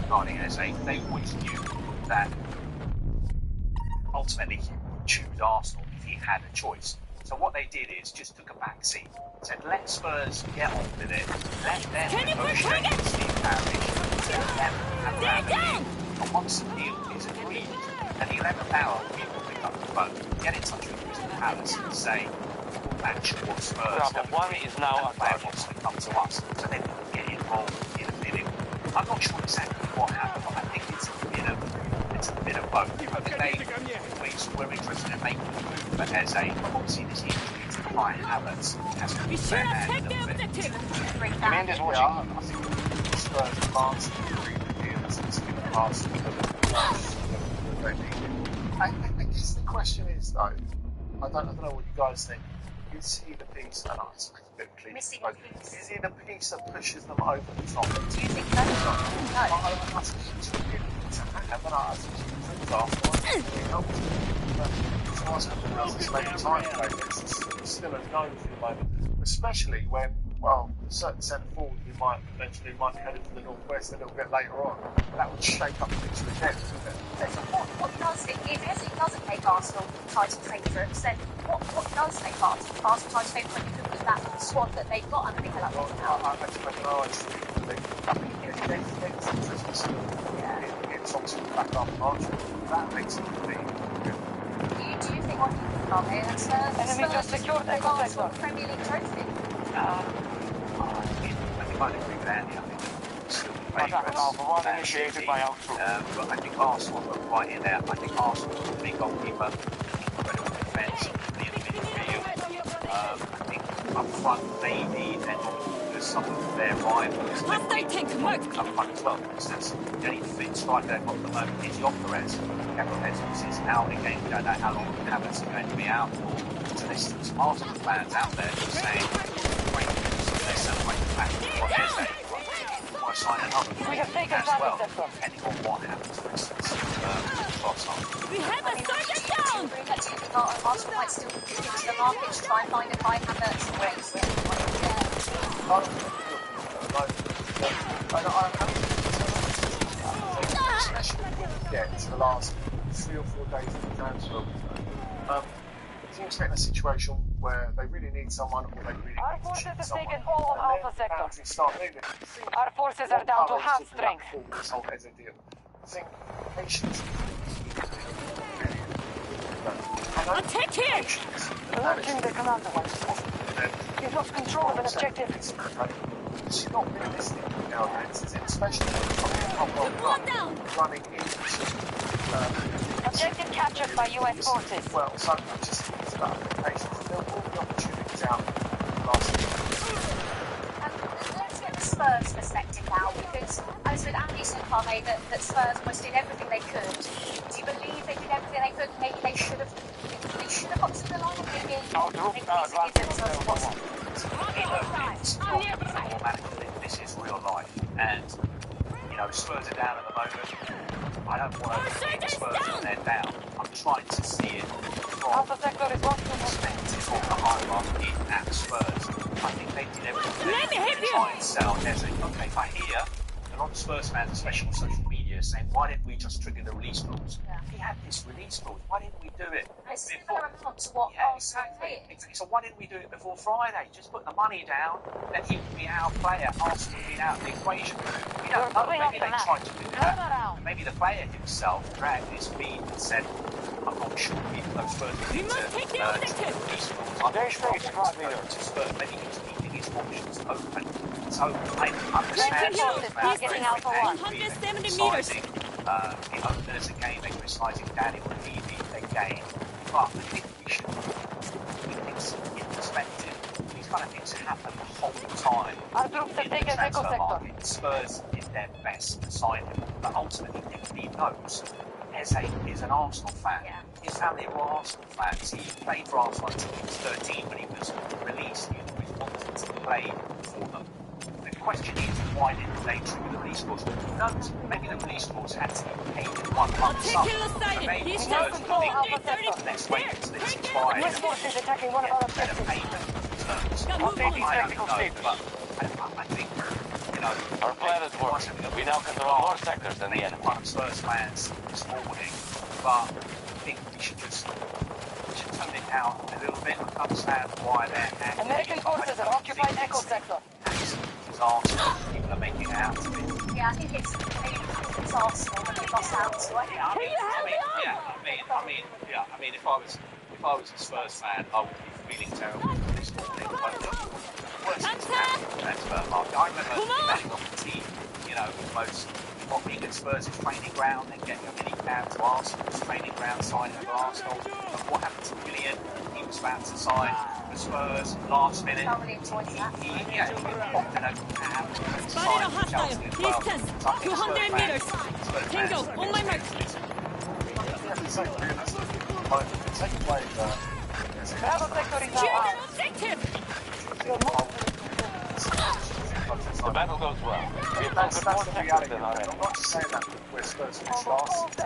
regarding SA. They always knew that ultimately he would choose Arsenal if he had a choice. So what they did is just took a back seat, said let Spurs get on with it, let them negotiate with Steve Parish, let them have that deal. And once the deal is agreed, at the 11th hour, we will pick up the phone, get in touch with Crystal Palace and say, we'll match what Spurs have agreed, and the player wants to come to us. So then we'll get involved in a bidding. I'm not sure exactly what happened, but I think it's a bit of both. They always were interested in making the move, but as obviously this injury to Kai Havertz has to be fair hand a little bit. Command is watching. I think Spurs advanced in the review as it's been passed for the I guess the question is though, I don't know what you guys think. Is he the piece, and it's a bit cliche, is he the piece that pushes them over the top? Do you think so? No. I think it's really good to have, and I think it's Arsenal. It's nice to have this late time, it's still a no for the moment, especially when, well, a certain centre forward who might be headed to the northwest a little bit later on. That would shake up the picture again, wouldn't it? So what does, if Ezzy doesn't make Arsenal title favourites, then what does make Arsenal title favourites when you look at that squad that they've got under Mikel Arteta now? I think it's interesting to see it's obviously back up Arsenal. That makes it really good. Do you think what you think of it? Enemy just secured the Arsenal Premier League trophy. I think I'd agree with Andy. I think it's still Attack Alpha 1 initiated by Waittrough. but I think Arsenal are right in there. I think Arsenal is the big goalkeeper, incredible defence, the midfield. I think up front maybe they're not as some of their rivals Hostile tank marked. come front as well. For instance, the only fit striker they've got at the moment is Jokeres. Jokeres is out again. We don't know how long Havertz is going to be out for. So there's some Arsenal fans out there who are saying, great news, they're celebrating the fact that what they're saying. Want to sign another We have taken as well, sector. depending on what happens, for instance. We have a soldier down! Agree that you think Arsenal might still dip into the market to try and find a Kai Havertz and wait for to the last 3 or 4 days of the transfer window. Teams get in a situation where they really need someone or they really Our need to forces cheat have someone. taken all of And Alpha then Sector. boundaries start moving. Our forces are down to half strength. This whole Eze deal. I think patience. Attack here! Launching the commander. He's lost control of an objective. It's not realistic nowadays, is it? Especially running into Objective captured by US forces. well, so just it's about patience. There will be opportunities out there last year. let's get the Spurs perspective now, because as with Andy so far made that Spurs almost did everything they could. Do you believe they did everything they could? Maybe they should have got to the line, maybe This is real life, and you know, Spurs are down at the moment. I don't want to think Spurs when they're down. I'm trying to see it from Alpha Sector is lost. the perspective of the high market at Spurs. I think they did everything to try and sell Eze. Okay, if I hear a lot of Spurs fans, especially on social media, saying, why didn't we just trigger the release clause? We had this release clause. Why didn't we do it before? To what Exactly. So why didn't we do it before Friday? Just put the money down, then he would be our player. Arsenal would be out of the equation. We don't know. Maybe they tried to do that. Maybe the player himself dragged his feet and said, I'm not sure if those Spurs need to release clause. I'm not sure if to Spurs. Maybe he was keeping his options open. So I understand Spurs fans getting Alpha 170 meters. The owners again, they're criticising Daniel Levy again. But I think we should keep things in perspective. These kind of things happen the whole time. In the transfer market, Spurs is their best signing, but ultimately everybody knows Eze is an Arsenal fan. His family were Arsenal fans. He played for Arsenal until he was 13 when he was released. He always wanted to play for them. The question is, why didn't they trigger the release clause? Who knows? Maybe the release clause had to be paid in one lump sum. Maybe Spurs think, let's wait until it's expired. US forces attacking one of our Better objectives. payment terms. I don't know, but I think, you know, Our plan is working. We now control more sectors than the enemy. One of Spurs fans this morning, but I think we should tone it down a little bit and understand why they're angry. American forces have occupied Echo Sector. Arsenal, people are making it out to be. Yeah, I think it's Arsenal that they lost out to. I mean, if I was a Spurs fan, I would be feeling terrible this morning. Worst transfer market. I remember betting on the team, you know, most what being at Spurs' training ground and getting a mini cab to Arsenal's training ground signing for Arsenal. And what happened to Willian? He was about to sign for Spurs last minute. He popped in a cab to sign for Chelsea as well. Distance 200 meters. Tango, on my mark. Bravo Sector is now Choose out. an objective! The battle goes well. We have That's conquered more the sectors reality. than our I'm enemy. not just saying that we're Spurs finished last. It's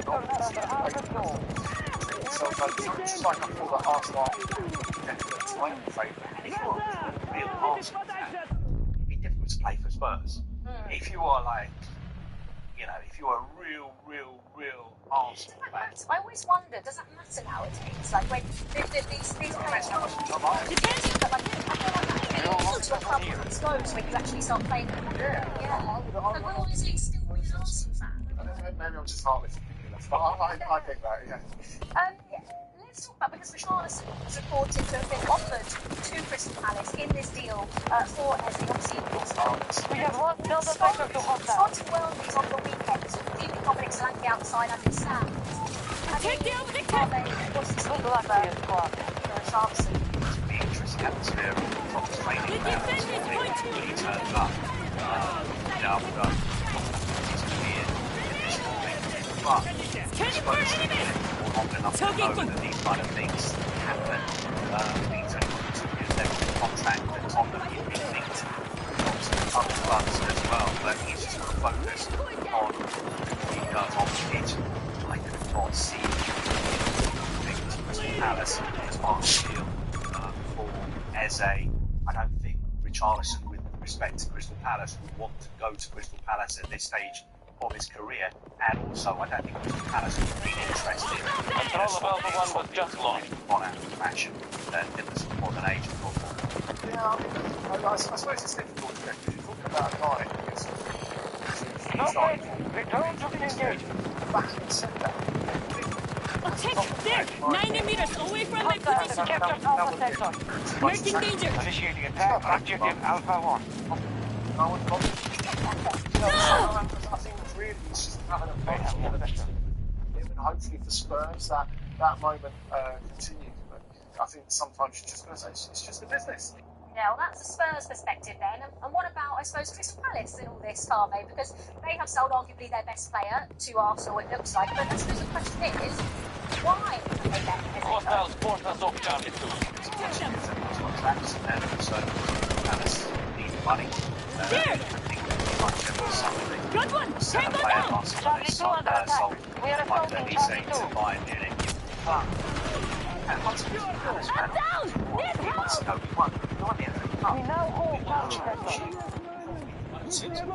just like I thought that Arsenal are definite title favourite. And if you're a real Arsenal fan, it'd be difficult to play for Spurs. If you are like, you know, if you're a real Arsenal fan. I always wonder, does that matter nowadays? Like when these players come but like I feel like that to a club that explodes when you actually start playing them. Yeah. But why is he still an Arsenal fan? Maybe I'm just heartless and ridiculous, but I think that, yeah. Let's talk about, because Richarlison was reported to have been offered to Crystal Palace in this deal for Eze. Obviously, We have lost Delta Sector to hostile. started well these on the weekend. Keeping Dominic Solanke outside as it stands. Take the objective! Good luck to your squad. It's an interesting atmosphere from the training ground. He turned Changing for enemies! For long enough to know that these kind of things happen. These are 2 years left of contract that's on them. He'd be linked to other clubs as well, but he's just got to focus on what he does on the pitch. I could not see Crystal Palace as part of the deal for Eze. I don't think Richarlison, with respect to Crystal Palace, would want to go to Crystal Palace at this stage of his career, and also I don't think Crystal Palace would be interested. Control about the one was just lost. On out of action that was more than age of football. Yeah, I suppose it's difficult because you're talking about a guy who's Return to the engagement. back in centre. Attack there! 90 meters away from my position! Captured Alpha Sector. Emerging danger! Initiating attack. Objective Alpha 1. No one bothered. I think really it's just having a match and hopefully for Spurs that moment continued. But I think sometimes you're just going to say it's just a business. Yeah, well, that's the Spurs perspective then. And what about, I suppose, Crystal Palace in all this, Farme? Because they have sold arguably their best player to Arsenal, it looks like. But I suppose the question is, why have they let Eze go? Hostiles force us off Charlie 2. Contracts and also Palace need money. Here! Good one! Tango down! Charlie 2 under attack. We are approaching Charlie 2. To buy nearly. And once we Palace I'm down! Need months help! ago, we won. We now hold Charlie Sector.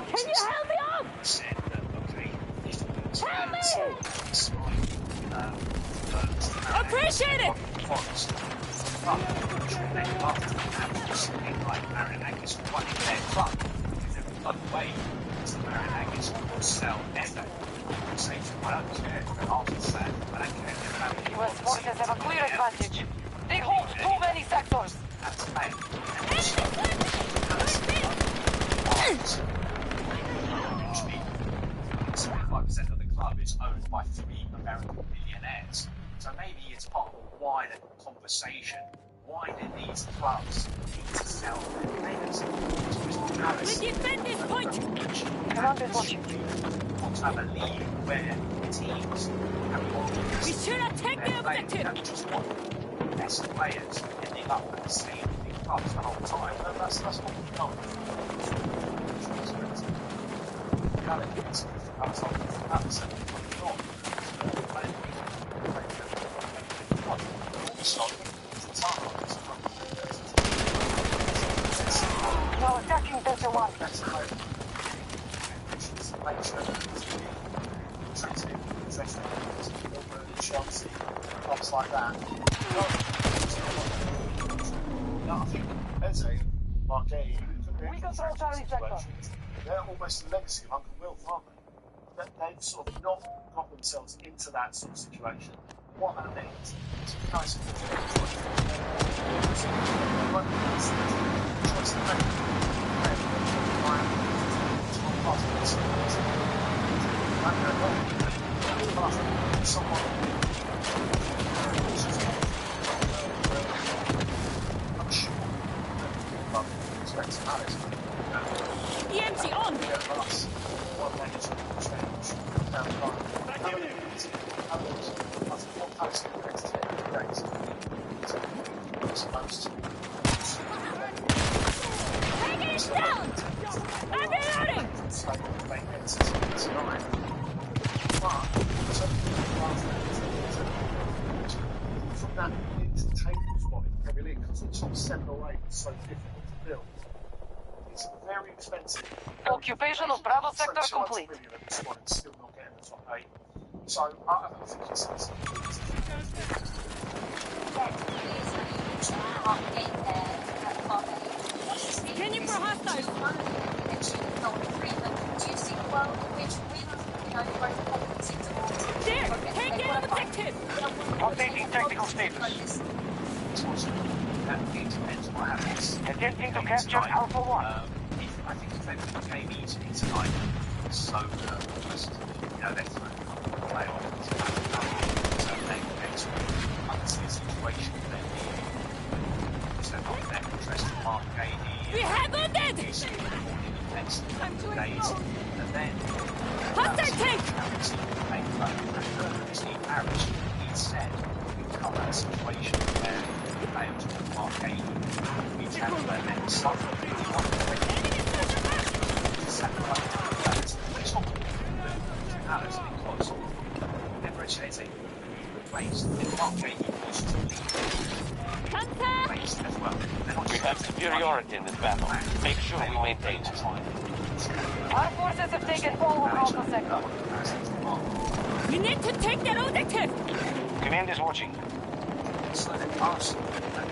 Can you help me out? Help me! Appreciate it! US forces have a clear advantage. They hold too many sectors. Of the club is owned by 3 American billionaires. So maybe it's part of a wider conversation. Why do these clubs need to sell their players? We defend this point! Command is watching. Want to have a league where teams have got We should attack the objective! don't just want the best players ending up at the same big clubs the whole time. And that's what we've done. Now attacking Delta 1. That's how make sure Chelsea, clubs like that. No, I think Eze and Marquet, they're almost the legacy of Uncle Will, aren't they? They've sort of not got themselves into that sort of situation. What that means is nice and EMG on! Taking it down! I'm reloading! From that mid-table spot in the Premier League, because the top 7 or 8 is so difficult to build. It's very expensive. Occupation of Bravo sector complete. Still not getting the top 8. So I think it's Scanning for hostiles! Do you see a world in which we have, both competency towards There! Take the objective! Updating technical status. It depends on what happens. Attempting to capture Alpha 1. I think if they came easily tonight, so just, they're trying to play on it. So they next week, I can see a situation where they have got their interest in the market tank! He said we come at a situation where we fail to mark A. We can then suffer really one because Emirates is replaced in Mark A was to leave replaced as well. We have superiority in this battle. Make sure we maintain it. Our forces have taken all of Alpha Sector. We need to take that objective! Command is watching.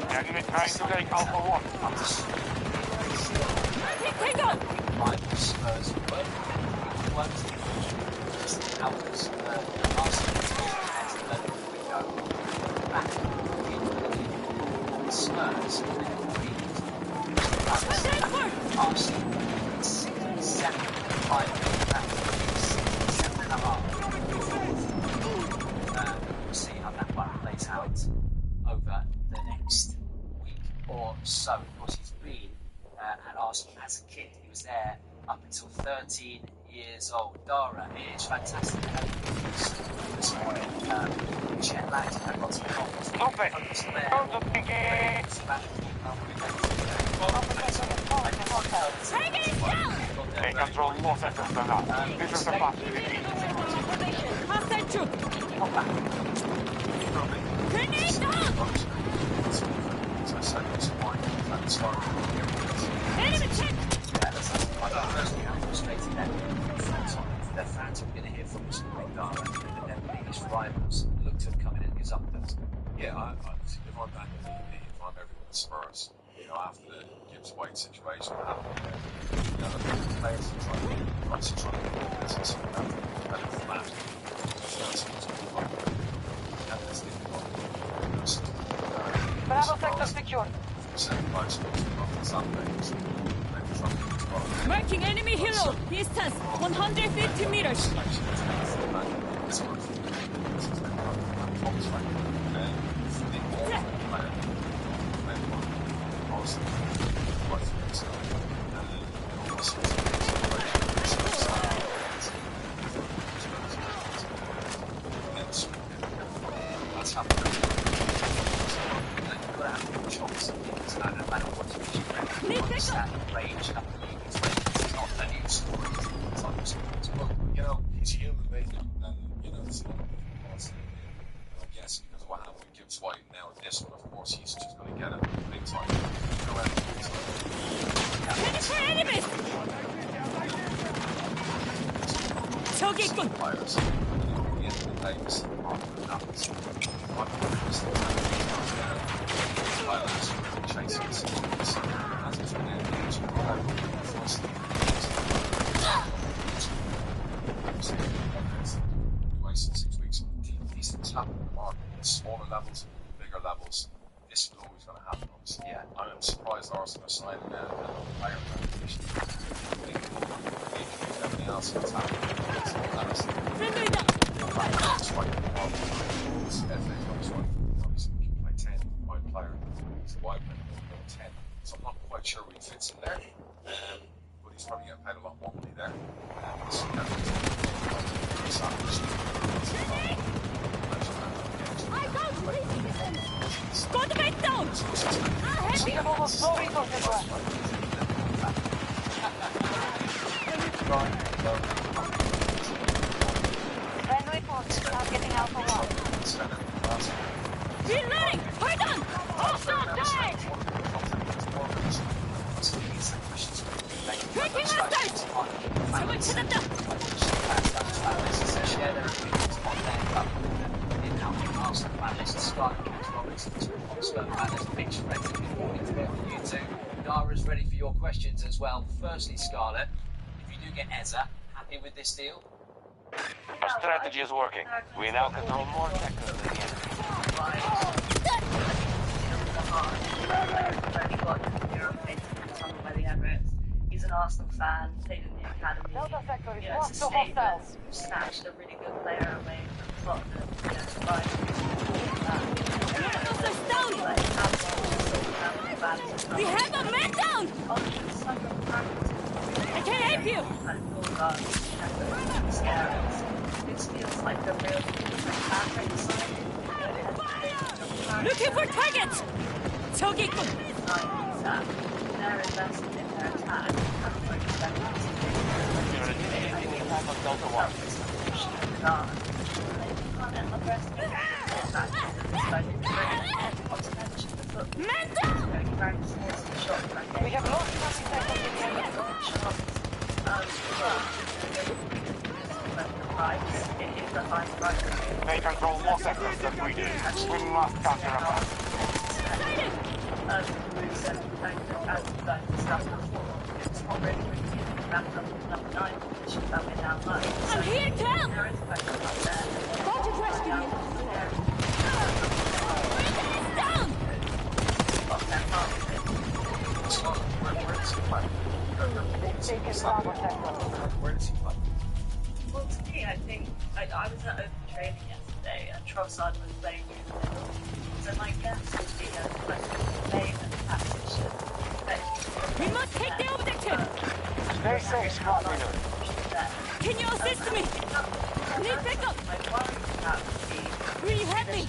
Enemy trying to take Alpha 1. Take on! We'll see how that one plays out over the next week or so. Of course, he's been at Arsenal as a kid. He was there up until 13 years old. Dara, it's fantastic to have you this morning. Jet lagged, I've got some problems. They control more sectors than us. This is the path. Hostile troop! Grenade down! Enemy tank! Their fans are going to hear from us in Dara and their biggest rivals look to have come in and gazumped us. Yeah, if I'm back in the if I'm everyone at Spurs, after the Gibbs White situation happened, the players are trying to get business and flat. Bravo sector secure. Marking enemy helo! Distance 150 meters! He's a human being, and it's one of the policy. I guess because of what happened with Gibbs White, now this one, of course, he's just going to get it big time. Finish for enemies! 저기 있군! Wasted 6 weeks. These things happen in the market. Smaller levels, bigger levels. This is always going to happen, obviously. Yeah. I'm surprised Arsenal are signing a higher competition. Everything else that's happening. Obviously, play 10, wide player. He's a wide player, 10. So I'm not quite sure where he fits in there. But he's probably getting paid a lot more money there. Go to bed down! We have almost no resources left. Friendly forces targeting Alpha 1. Reloading! Hold on! Also died! Taking hostiles! 적을 찾았다! Share their opinions on their club in our Arsenal panelists, Scarlett, Cash Robertson, Spurs panelists, Mitch, Redford, good morning to both of you two. Dara's ready for your questions as well. Firstly, Scarlett, if you do get Eza, happy with this deal? Our strategy is working. We now control more sectors than the enemy. He's an Arsenal fan, played in the academy. It's a shame that we've snatched a really good player away from Tottenham. We have a man down! I can help you! like a real fabric side. Looking for targets! 저기 있군! That they're invested in their attack and like them to You're initiating the attack on Delta 1. can't underestimate the fact that this guy didn't not to mention the football. Going very towards the shot. We have lost 30 seconds in the end. It is a high price. They control more sectors than we do. We must counterattack. I'm here to help! Roger, rescue me! Down! Where does he play? Well, to me, I think I was at open training yesterday, and Trossard was playing in the middle. So my guess would be a main and tactician. We must take the objective! Stay safe, Scott. Can you assist me? Need pickup! Will you help me?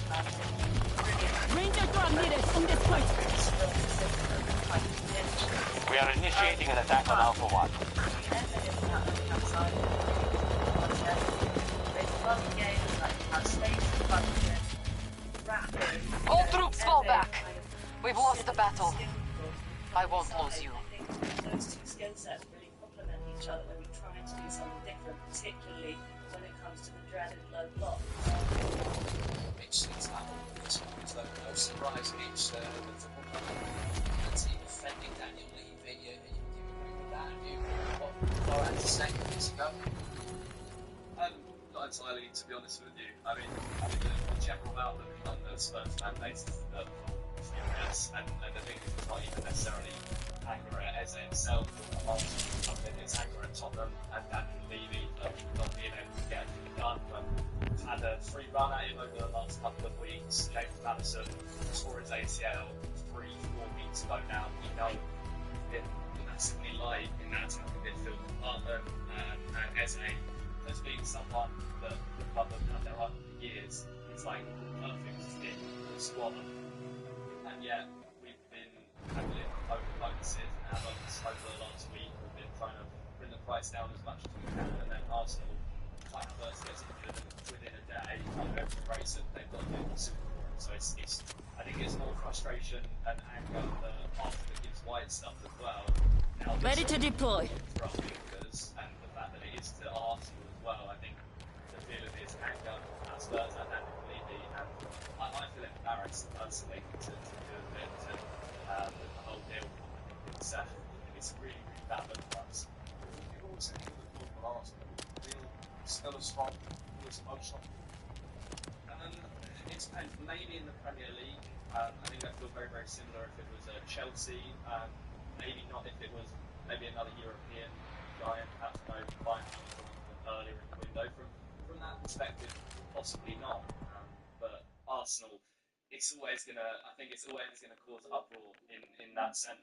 Ranger drone needed from this point. We are initiating an attack on Alpha 1. All troops fall back. We've lost the battle. I won't lose you. Those two skill sets really complement each other when you're trying to do something different, particularly when it comes to the dreaded low block. Mitch sees that so no surprise, Mitch, the football club and team defending Daniel Levy. You agree with that? Have you got more to say minutes ago? Not entirely, to be honest with you. I mean, the general outlook on the Spurs fan base is furious, and the thing is, it's not even necessarily anger at Eze himself or Arsenal. I think it's anger at Tottenham and Daniel Levy for not being able to get anything done. But we've had a free run at him over the last couple of weeks. James Madison tore his ACL 3-4 weeks ago now. We know we've been massively light in that attacking midfield department, and Eze has been someone that the club have had their eye on for years. It's like perfect fit for the squad, and yet we've been handling over bonuses and our bonus over the last week. We've been trying to bring the price down as much as we can, and then Arsenal, Kai Havertz gets injured, and within a day, over to Grayson, they've got to do super for him. So it's I think it's more frustration and anger that after the Gibbs White stuff as well. Now Ready to deploy. From fingers and the fact that it is to Arsenal as well. I think the feeling is anger at Spurs and that completely, and I feel embarrassed personally to do a bit to the whole deal. I think it's really, really bad look for us. You've always said you would look for Arsenal. Real, still a strong, always emotional. It's maybe in the Premier League. I think I feel very, very similar if it was Chelsea. Maybe not if it was maybe another European giant, perhaps buying earlier in the window. From that perspective, possibly not. But Arsenal, I think it's always gonna cause uproar in that sense.